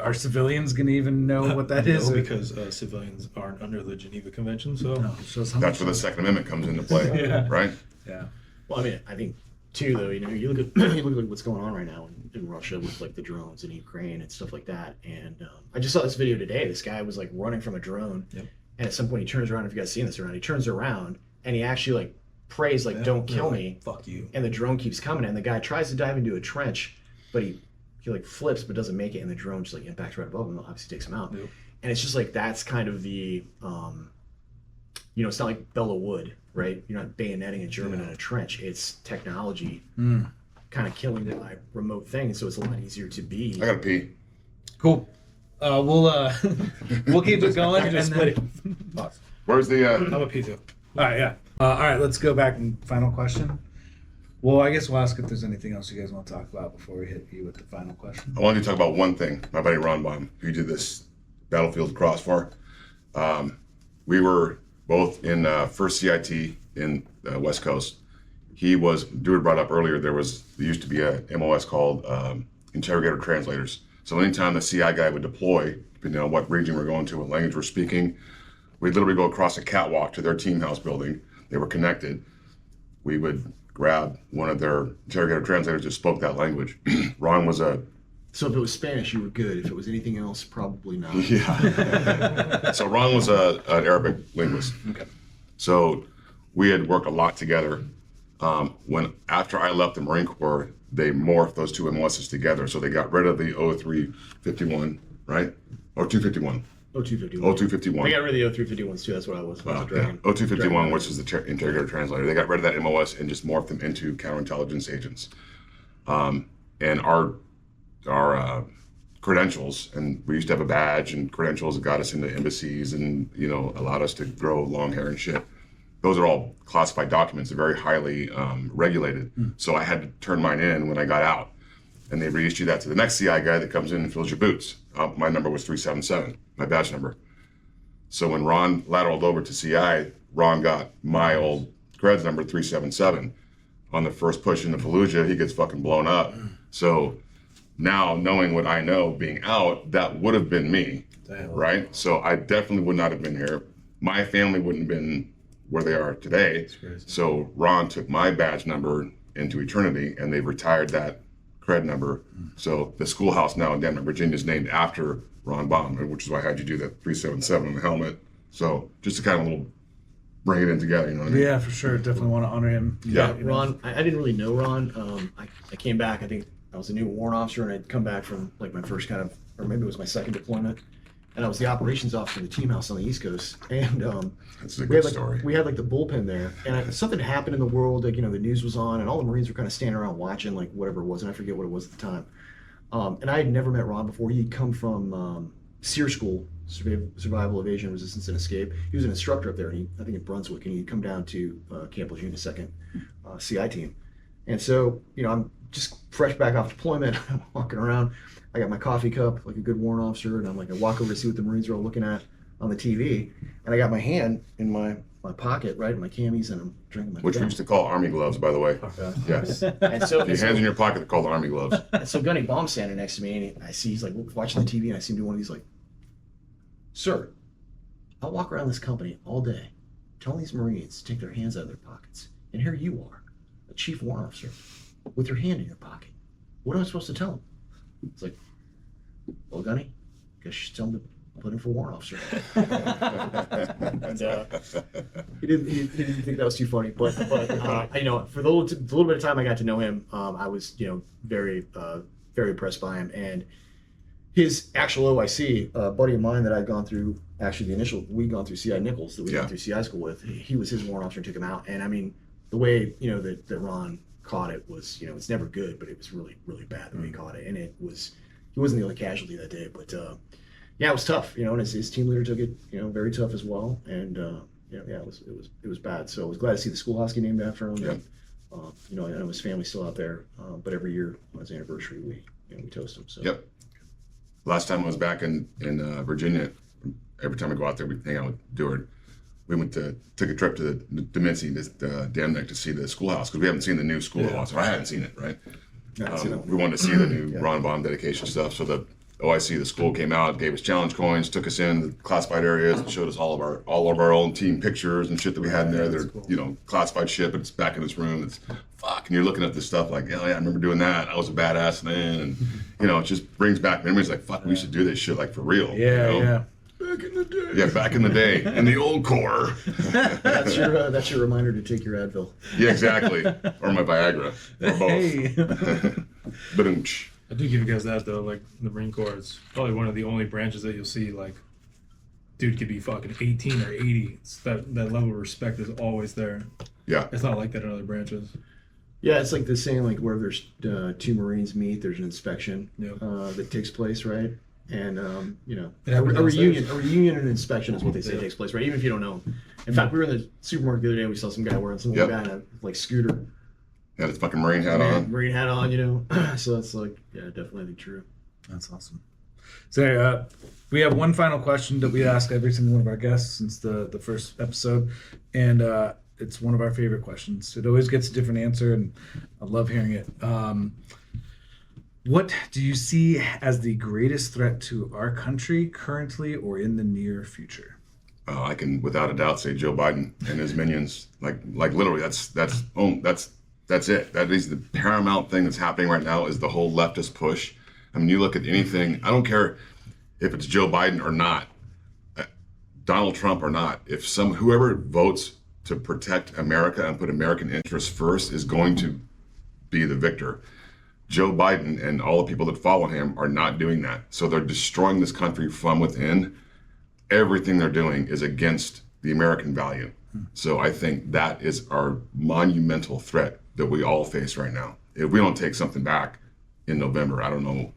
Are civilians going to even know what that is? No, because civilians aren't under the Geneva Convention. So No, it shows how That's much- where the Second Amendment comes into play, Yeah. right? Yeah. Well, I mean, I think too, though, you look at you look at what's going on right now in Russia with like the drones in Ukraine and stuff like that. And I just saw this video today. This guy was like running from a drone, Yep. and at some point he turns around. If you guys seen this around, he turns around and he actually like prays like, "Don't kill me." Fuck you. And the drone keeps coming, and the guy tries to dive into a trench, but he like flips but doesn't make it, and the drone just like impacts right above him. And obviously takes him out. Yep. And it's just like that's kind of the it's not like Bella Wood, right? You're not bayoneting a German in a trench. It's technology kind of killing by remote things, so it's a lot easier to be. I gotta pee. Cool. We'll keep it going. and Just then- split it. Where's the? I'm a pizza. All right, yeah. All right, let's go back and final question. Well, I guess we'll ask if there's anything else you guys want to talk about before we hit you with the final question. I wanted to talk about one thing. My buddy Ron Baum, who did this Battlefield Crossfire. We were both in first CIT in West Coast. Duward brought up earlier, there used to be a MOS called interrogator translators. So anytime the CI guy would deploy, depending on what region we're going to, what language we're speaking, we'd literally go across a catwalk to their team house building. They were connected. We would grab one of their interrogator translators that spoke that language. Ron was So if it was Spanish, you were good. If it was anything else, probably not. yeah. So Ron was an Arabic linguist. Okay. So we had worked a lot together. After I left the Marine Corps, they morphed those two MOSs together. So they got rid of the 0351, right? Or 251. 0251. 0251. They got rid of the 0351s too. That's what I was. Yeah, Dragon. 0251, which is the interrogator translator. They got rid of that MOS and just morphed them into counterintelligence agents. And our credentials, and we used to have a badge and credentials that got us into embassies and allowed us to grow long hair and shit. Those are all classified documents. They're very highly regulated. So I had to turn mine in when I got out, and they reissue that to the next CI guy that comes in and fills your boots. My number was 377, my badge number. So when Ron lateraled over to CI, Ron got my old creds number 377. On the first push into Fallujah, he gets fucking blown up. So now knowing what I know, being out, that would have been me, Damn. right? So I definitely would not have been here. My family wouldn't have been where they are today. crazy. So Ron took my badge number into eternity, and they've retired that cred number. So the schoolhouse now in Denver, Virginia is named after Ron Baum, which is why I had you do that 377 on the helmet. So just to kind of little bring it in together, you know what I mean? Yeah, for sure. Definitely want to honor him. Yeah. Ron, I didn't really know Ron. I came back. I think I was a new warrant officer, and I'd come back from like my first kind of, or maybe it was my second deployment, and I was the operations officer of the team house on the East Coast. And That's a we good had like story. we had like the bullpen there, and something happened in the world. Like the news was on, and all the Marines were kind of standing around watching like whatever it was, and I forget what it was at the time. And I had never met Ron before. He'd come from SEER school, Survival, Evasion, Resistance, and Escape. He was an instructor up there, and I think in Brunswick, and he'd come down to Camp Lejeune, 2nd CI team. And so, I'm just fresh back off deployment. I'm walking around. I got my coffee cup, like a good warrant officer, and I'm like, I walk over to see what the Marines are all looking at on the TV, and I got my hand in my pocket, right, in my camis, and I'm drinking my Which we coffee. used to call Army gloves, by the way. Yes. If And so, your hands in your pocket, they're called Army gloves. And so Gunny Baum's standing next to me, and I see he's like watching the TV, and I see him do one of these like, "Sir, I'll walk around this company all day, telling these Marines to take their hands out of their pockets, and here you are, a chief warrant officer, with your hand in your pocket. What am I supposed to tell him?" It's like, "Well, Gunny, guess you should tell him to put him for warrant officer." And he didn't think that was too funny, but for the little bit of time I got to know him, I was very very impressed by him. And his actual OIC, a buddy of mine that I'd gone through, actually we'd gone through CI Nichols that we Yeah. went through CI school with. He was his warrant officer and took him out. And I mean, the way that Ron caught it was, it's never good, but it was really really bad the way he caught it. And he wasn't the only casualty that day, but yeah, it was tough, you know, and his team leader took it, you know, very tough as well. And, yeah, it was bad. So I was glad to see the schoolhouse get named after him. Yeah. And, you know, I know his family's still out there, but every year on his anniversary, we toast him. So. Yep. Last time I was back in Virginia, every time I go out there, we hang out with Duward. We took a trip to the Demency, the Dam Neck, to see the schoolhouse because we haven't seen the new schoolhouse, or I hadn't seen it, right? We wanted to see the new Ron Baum dedication stuff. So the OIC, the school, came out, gave us challenge coins, took us in the classified areas, and showed us all of our own team pictures and shit that we had in there. They're cool. you know, classified shit, but it's back in this room. It's fuck, and you're looking at this stuff like, oh yeah, I remember doing that. I was a badass then, and you know, it just brings back memories. Like fuck, we should do this shit like for real. Yeah, you know? yeah. Back in the day. Yeah, back in the day, in the old core. That's your reminder to take your Advil. Yeah, exactly. Or my Viagra. Or both. Hey. But I do give you guys that though. Like the Marine Corps, it's probably one of the only branches that you'll see like, dude could be fucking 18 or 80. It's that level of respect is always there. yeah, It's not like that in other branches. Yeah, it's like the saying, like where there's two Marines meet, there's an inspection Yep. that takes place, right? And you know, It a happens reunion, downstairs. and an inspection is what they say Yeah. takes place, right? Even if you don't know. In fact, we were in the supermarket the other day. We saw some guy wearing some Yep. guy in a like scooter, had his fucking Marine hat on. Marine hat on, you know. So that's like, yeah, definitely true. That's awesome. So we have one final question that we ask every single one of our guests since the first episode, and it's one of our favorite questions. It always gets a different answer, and I love hearing it. What do you see as the greatest threat to our country currently or in the near future? I can without a doubt say Joe Biden and his minions. Like literally, that's it. That is the paramount thing that's happening right now. Is the whole leftist push. I mean, you look at anything. I don't care if it's Joe Biden or not, Donald Trump or not. If whoever votes to protect America and put American interests first is going to be the victor. Joe Biden and all the people that follow him are not doing that. So they're destroying this country from within. Everything they're doing is against the American value. So I think that is our monumental threat that we all face right now. If we don't take something back in November, I don't know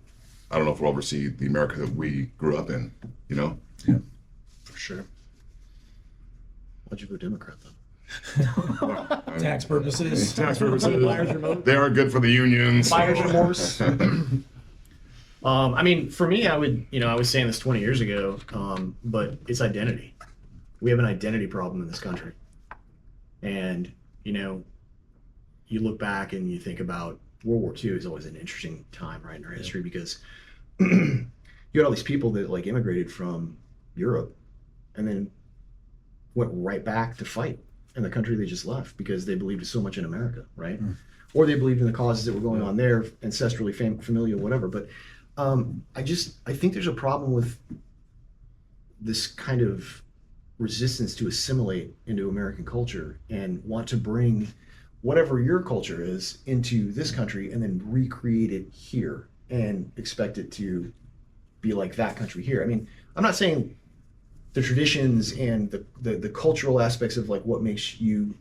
if we'll ever see the America that we grew up in, you know? Yeah, for sure. Why'd you go Democrat then? Tax purposes. Tax purposes. Buyer's remote. They are good for the unions. Buyer's remorse. I mean, for me, I was saying this 20 years ago, but it's identity. We have an identity problem in this country. And, you know, you look back and you think about World War II is always an interesting time, right, in our history because you had all these people that like immigrated from Europe and then went right back to fight in the country they just left because they believed so much in America, right? Or they believed in the causes that were going on there, ancestrally, familial, whatever. But I think there's a problem with this kind of resistance to assimilate into American culture and want to bring whatever your culture is into this country and then recreate it here and expect it to be like that country here. I mean, I'm not saying the traditions and the cultural aspects of like what makes you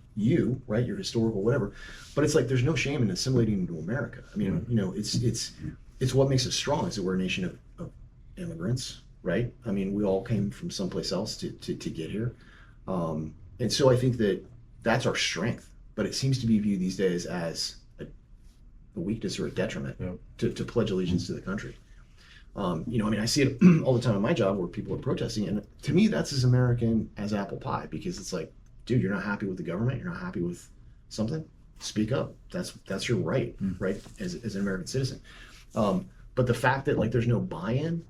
right, your historical whatever, but it's like there's no shame in assimilating into America. I mean, you know, it's what makes us strong is that we're a nation of immigrants, right? I mean, we all came from someplace else to get here, and so I think that that's our strength, but it seems to be viewed these days as a weakness or a detriment to pledge allegiance to the country. You know, I mean, I see it all the time in my job where people are protesting, and to me, that's as American as apple pie because it's like, dude, you're not happy with the government, you're not happy with something, speak up. That's your right, right, as an American citizen. But the fact that like there's no buy-in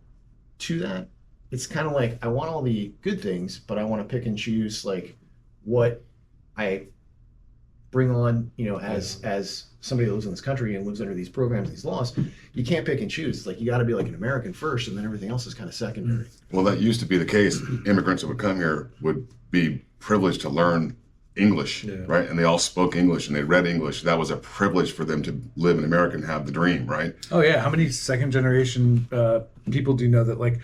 to that, it's kind of like I want all the good things, but I want to pick and choose like what I bring on, you know, as somebody that lives in this country and lives under these programs, these laws. You can't pick and choose. It's like you got to be like an American first, and then everything else is kind of secondary. Well, that used to be the case. Immigrants that would come here would be privileged to learn English, right? And they all spoke English and they read English. That was a privilege for them to live in America and have the dream, right? Oh yeah, how many second generation people do you know that like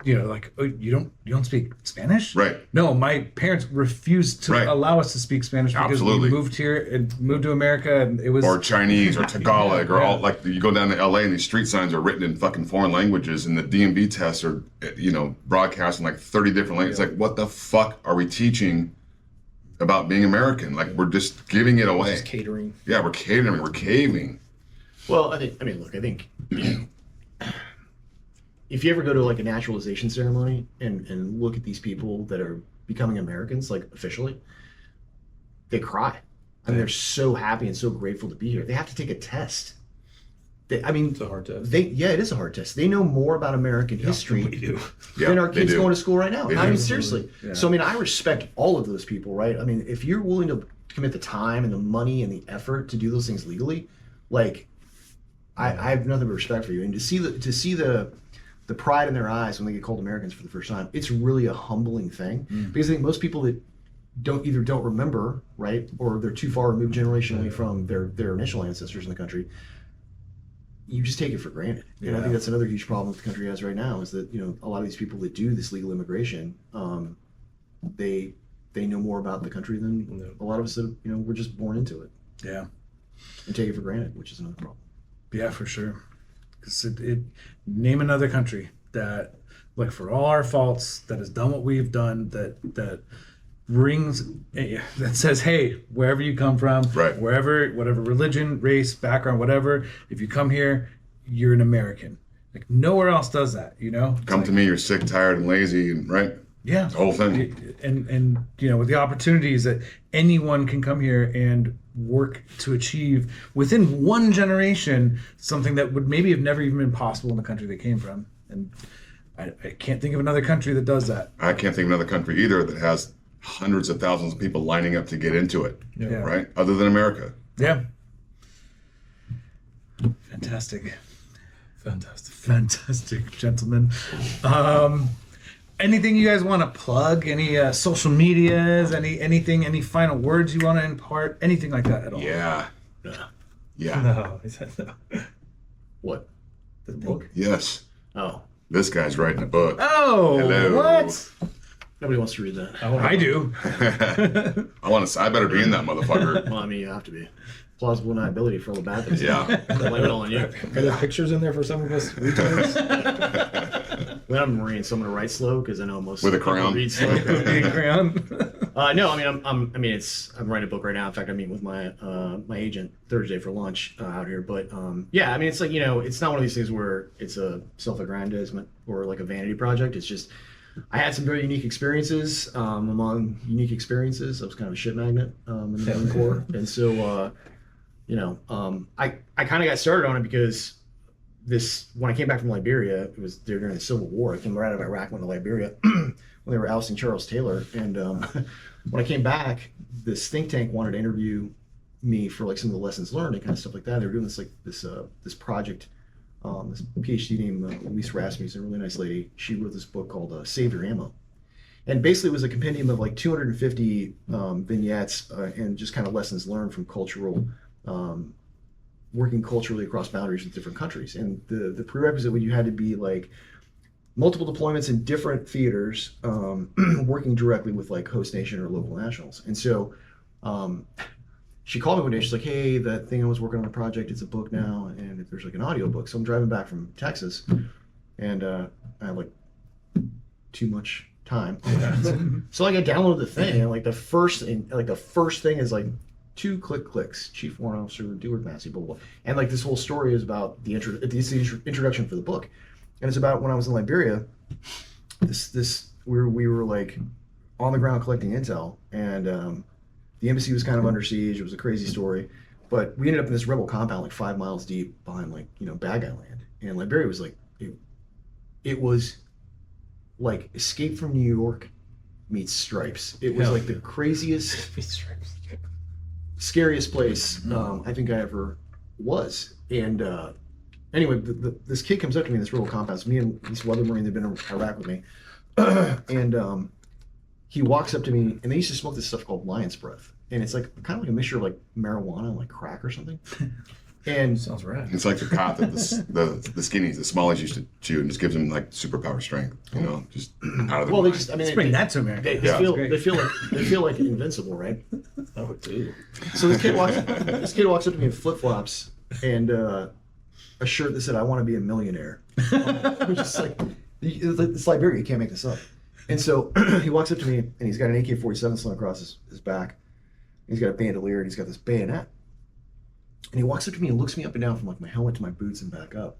like, oh, you don't speak Spanish? Right. No, my parents refused to Right. allow us to speak Spanish because Absolutely. we moved here and moved to America, and it was Or Chinese or Tagalog or Yeah. all like you go down to LA and these street signs are written in fucking foreign languages and the DMV tests are broadcast in like 30 different languages. It's like, what the fuck are we teaching about being American? Like we're just giving it away. Just catering. Yeah, we're catering, we're caving. Well, I think if you ever go to like a naturalization ceremony and look at these people that are becoming Americans, like officially, they cry. I mean, they're so happy and so grateful to be here. They have to take a test. It's a hard test. It is a hard test. They know more about American history We do. than our they kids do. going to school right now. They I do. mean, seriously. Yeah. So, I mean, I respect all of those people, right? I mean, if you're willing to commit the time and the money and the effort to do those things legally, like, I have nothing but respect for you. And to see the pride in their eyes when they get called Americans for the first time, it's really a humbling thing. Because I think most people that don't remember, right, or they're too far removed generationally from their initial ancestors in the country, you just take it for granted. And I think that's another huge problem the country has right now is that, a lot of these people that do this legal immigration, they know more about the country than a lot of us that, we're just born into it yeah. and take it for granted, which is another problem. Yeah, for sure. Because name another country that, like, for all our faults, that has done what we've done, that brings, that says, hey, wherever you come from, Right. whatever religion, race, background, whatever, if you come here, you're an American. Like, nowhere else does that, It's Come like, to me, you're sick, tired, and lazy, and right? yeah. The whole thing. And with the opportunities that anyone can come here and work to achieve within one generation something that would maybe have never even been possible in the country they came from. And I can't think of another country that does that. I can't think of another country either that has hundreds of thousands of people lining up to get into it, Yeah. right? Other than America. Yeah. Fantastic. Fantastic, gentlemen. Anything you guys want to plug? Any social medias? Any final words you want to impart? Anything like that at all? Yeah. Yeah. No, he said no. What? The book. Yes. Oh, This guy's writing a book. Oh, Hello. what? nobody wants to read that. I do. I better be in that motherfucker. Well, I mean, you have to be. Plausible deniability for all the bad things. Yeah. Blame it all on you. Are there pictures in there for some of us retards? When I'm a Marine, so I'm gonna write slow because I know most With a people crayon? read slow. Big crayon. No, I mean, I'm writing a book right now. In fact, I'm meeting with my agent Thursday for lunch out here. But yeah, I mean, it's like it's not one of these things where it's a self-aggrandizement or like a vanity project. It's just I had some very unique experiences. Among unique experiences, I was kind of a shit magnet in the Marine Corps, and so I kind of got started on it because when I came back from Liberia, it was during the Civil War. I came right out of Iraq, went to Liberia when they were ousting Charles Taylor, and when I came back, this think tank wanted to interview me for like some of the lessons learned and kind of stuff like that. They were doing this project. This PhD named Louise Rasmussen, a really nice lady. She wrote this book called Save Your Ammo. And basically it was a compendium of like 250 vignettes and just kind of lessons learned from working culturally across boundaries with different countries. And the prerequisite when you had to be like multiple deployments in different theaters, working directly with like host nation or local nationals. And so she called me one day. She's like, hey, that thing I was working on the project, it's a book now, and there's like an audio book. So I'm driving back from Texas, and I have like too much time. So like I downloaded the thing, and like the first thing is like 2 clicks, Chief Warrant Officer Duward, Massey, blah, blah, blah. And like this whole story is about the introduction for the book, and it's about when I was in Liberia. We were like on the ground collecting intel, and the embassy was kind of under siege. It was a crazy story, but we ended up in this rebel compound like 5 miles deep behind like bad guy land. And Liberia was like it was like Escape from New York meets Stripes. It was like the craziest, scariest place I think I ever was. And anyway, this kid comes up to me in this rebel compound. It's me and these other Marines that have been in Iraq with me, and he walks up to me, and they used to smoke this stuff called lion's breath, and it's like kind of like a mixture of like marijuana and like crack or something. And Sounds right. It's like the cot that the skinnies, the smallies used to chew, and just gives them like superpower strength. You know, just out of the. well, they just, I mean, Let's bring that to America. they Yeah. feel like invincible, right? Oh, dude. So this kid walks up to me in flip flops and a shirt that said, "I want to be a millionaire." I'm just like, it's Liberia. You can't make this up. And so he walks up to me and he's got an AK-47 slung across his back. He's got a bandolier and he's got this bayonet. And he walks up to me and looks me up and down from like my helmet to my boots and back up.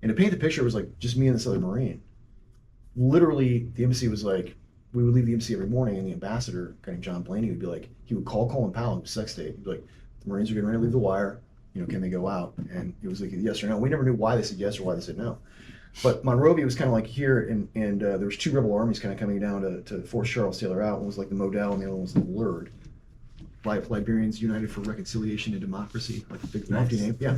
And to paint the picture, it was like just me and this other Marine. Literally, the embassy was like, we would leave the embassy every morning, and the ambassador, a guy named John Blaney, would be like, he would call Colin Powell, sex tape. He'd be like, the Marines are getting ready to leave the wire. You know, can they go out? And it was like yes or no. We never knew why they said yes or why they said no. But Monrovia was kind of like here, and there was two rebel armies kind of coming down to force Charles Taylor out. One was like the Model, and the other one was the Lurid. Liberians United for Reconciliation and Democracy, like a big lofty name. Yeah,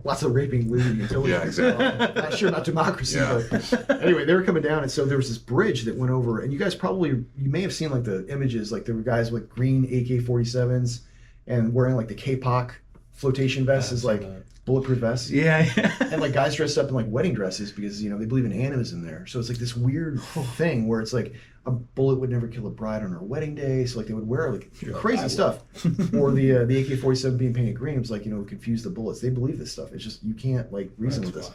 lots of raping, looting, and pillaging. Yeah, exactly. Not sure about democracy, Yeah. but anyway, they were coming down, and so there was this bridge that went over. And you guys you may have seen like the images, like there were guys with green AK-47s and wearing like the K-POC flotation vests, as like bulletproof vests. Yeah. And like guys dressed up in like wedding dresses because they believe in animism there. So it's like this weird thing where it's like a bullet would never kill a bride on her wedding day. So like they would wear like crazy stuff. Or the AK-47 being painted green, it was like confuse the bullets. They believe this stuff. It's just you can't like reason with this.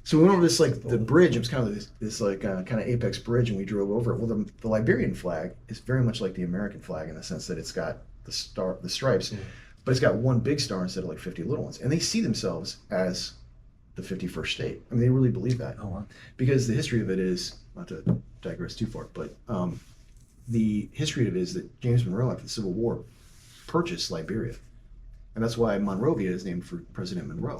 So we went over this like the bridge. It was kind of this like kind of apex bridge, and we drove over it. Well, the Liberian flag is very much like the American flag in the sense that it's got the stripes. But it's got one big star instead of like 50 little ones. And they see themselves as the 51st state. I mean, they really believe that. Oh, wow. Because the history of it is, not to digress too far, but the history of it is that James Monroe, after the Civil War, purchased Liberia. And that's why Monrovia is named for President Monroe.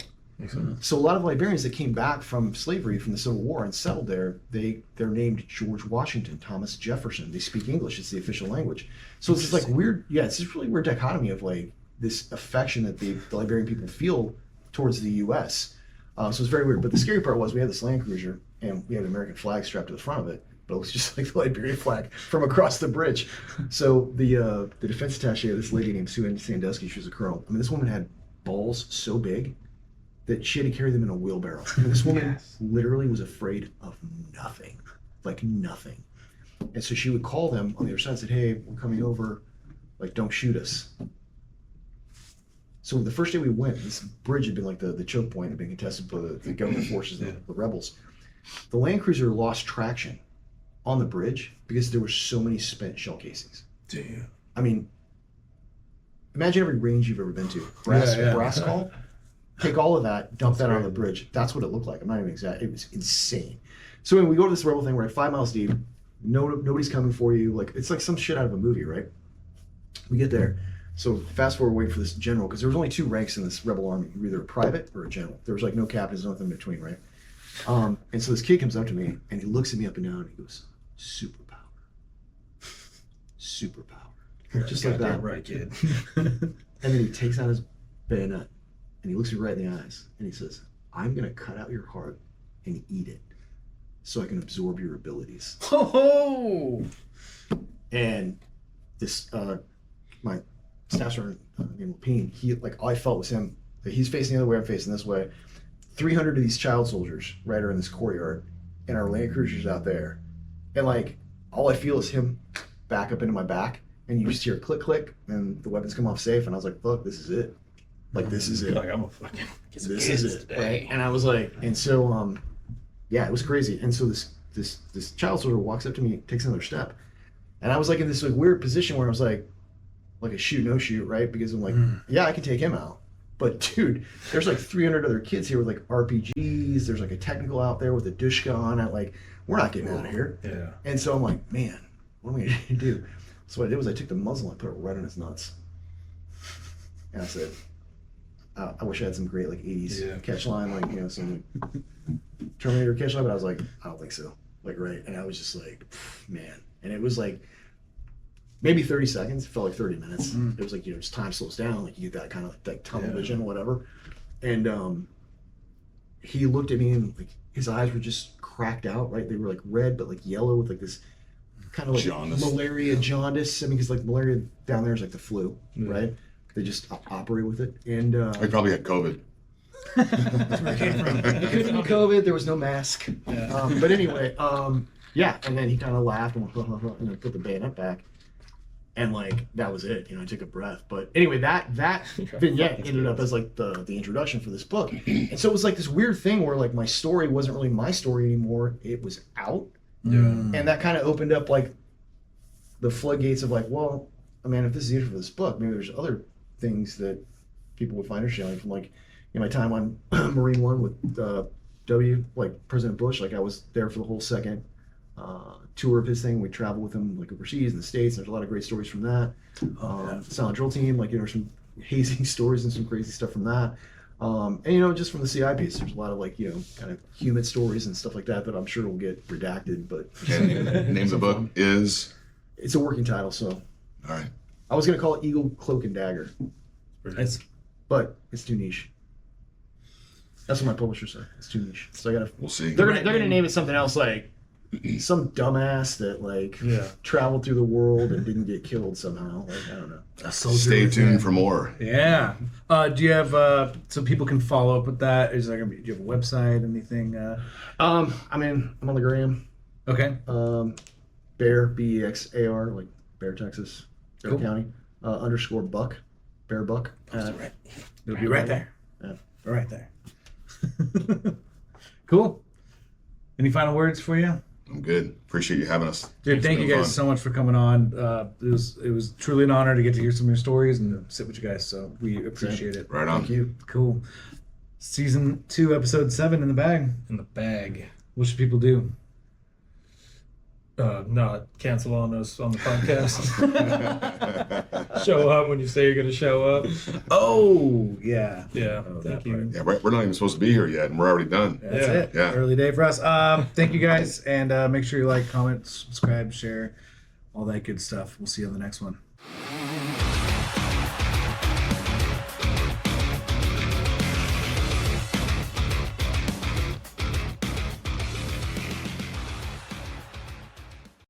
So a lot of Liberians that came back from slavery, from the Civil War, and settled there, they're named George Washington, Thomas Jefferson. They speak English. It's the official language. So it's this like weird, it's this really weird dichotomy of like, this affection that the Liberian people feel towards the U.S. So it's very weird. But the scary part was we had this Land Cruiser and we had an American flag strapped to the front of it, but it was just like the Liberian flag from across the bridge. So the defense attaché, this lady named Sue Sandusky, she was a colonel. I mean, this woman had balls so big that she had to carry them in a wheelbarrow. I mean, this woman literally was afraid of nothing, like nothing. And so she would call them on the other side and said, "Hey, we're coming over. Like, don't shoot us." So the first day we went, this bridge had been like the choke point, had been contested by the government forces, the rebels. The Land Cruiser lost traction on the bridge because there were so many spent shell casings. Damn. I mean, imagine every range you've ever been to. Brass call. Take all of that, dump that on the bridge. That's what it looked like. I'm not even exact. It was insane. So when we go to this rebel thing, we're at 5 miles deep. Nobody's coming for you. Like it's like some shit out of a movie, right? We get there. So fast forward, wait for this general, because there was only two ranks in this rebel army. You were either a private or a general. There was like no captains, nothing in between, right? And so this kid comes up to me and he looks at me up and down and he goes, "Superpower, superpower," just like that. Right, kid. And then he takes out his bayonet and he looks me right in the eyes and he says, "I'm gonna cut out your heart and eat it, so I can absorb your abilities." Ho! And this, my staff sergeant named Lapine, he like all I felt was him. He's facing the other way, I'm facing this way. 300 of these child soldiers right are in this courtyard, and our Land Cruiser's out there, and like all I feel is him back up into my back, and you just hear click click, and the weapons come off safe, and I was like, "Fuck, this is it. Like this is it. Like I'm a fucking. Get some This kids is it." today. Right? And I was like, and so yeah, it was crazy. And so this child soldier walks up to me, takes another step, and I was like in this like weird position where I was like a shoot no shoot, right? Because I'm like, yeah, I can take him out. But dude, there's like 300 other kids here with like RPGs. There's like a technical out there with a Dushka on it. Like, we're not getting out of here. Yeah. And so I'm like, man, what am I gonna do? So what I did was I took the muzzle and put it right on his nuts. And I said, I wish I had some great like 80s catch line, like some Terminator catch line, but I was like, I don't think so. Like, right. And I was just like, man. And it was like maybe 30 seconds. It felt like 30 minutes. It was like, just time slows down. Like you get that kind of like tunnel vision, whatever. And he looked at me and like his eyes were just cracked out, right? They were like red, but like yellow with like this kind of like Jaundice. malaria jaundice. I mean, because like malaria down there is like the flu, right? they just operate with it. And I probably had COVID. that's where it came from. It couldn't be COVID. There was no mask. Yeah. But anyway, yeah. And then he kind of laughed and went, and then put the bayonet back. And like that was it, I took a breath. But anyway, that vignette ended up as like the introduction for this book. And so it was like this weird thing where like my story wasn't really my story anymore. It was out. Yeah. And that kind of opened up like the floodgates of like, well, I mean, if this is the intro for this book, maybe there's other things that people would find interesting. Like from like my time on Marine One with like President Bush, like I was there for the whole second tour of his thing. We traveled with him like overseas in the States. There's a lot of great stories from that. Silent Drill Team, like some hazing stories and some crazy stuff from that. And just from the CI piece, there's a lot of like kind of human stories and stuff like that I'm sure will get redacted. But And name of the book is. it's a working title, so All right. I was gonna call it Eagle, Cloak, and Dagger, Nice. but it's too niche. That's what my publisher said. It's too niche, so I gotta. We'll see. They're gonna name it something else, like some dumbass that like traveled through the world and didn't get killed somehow. Like I don't know. A soldier Stay with tuned that. for more. Yeah. Do you have so people can follow up with that? Is there gonna be? Do you have a website? Anything? I mean, I'm on the gram. Okay. Bear BEXAR, like Bear, Texas, Bear Cool. County, _ Buck, Bear Buck. Right. It'll be right there. Yeah. Right there. Cool. Any final words for you? I'm good. Appreciate you having us. Dude, It's thank you been guys fun. so much for coming on. It was truly an honor to get to hear some of your stories and sit with you guys. So we appreciate it. Right on. Thank you. Cool. Season 2, episode 7 in the bag. In the bag. What should people do? Not cancel on us on the podcast. Show up when you say you're going to show up. Oh, yeah. Yeah. Oh, Thank that you. Yeah, we're not even supposed to be here yet, and we're already done. That's Yeah. it. Yeah. Early day for us. Thank you guys, and make sure you like, comment, subscribe, share, all that good stuff. We'll see you on the next one.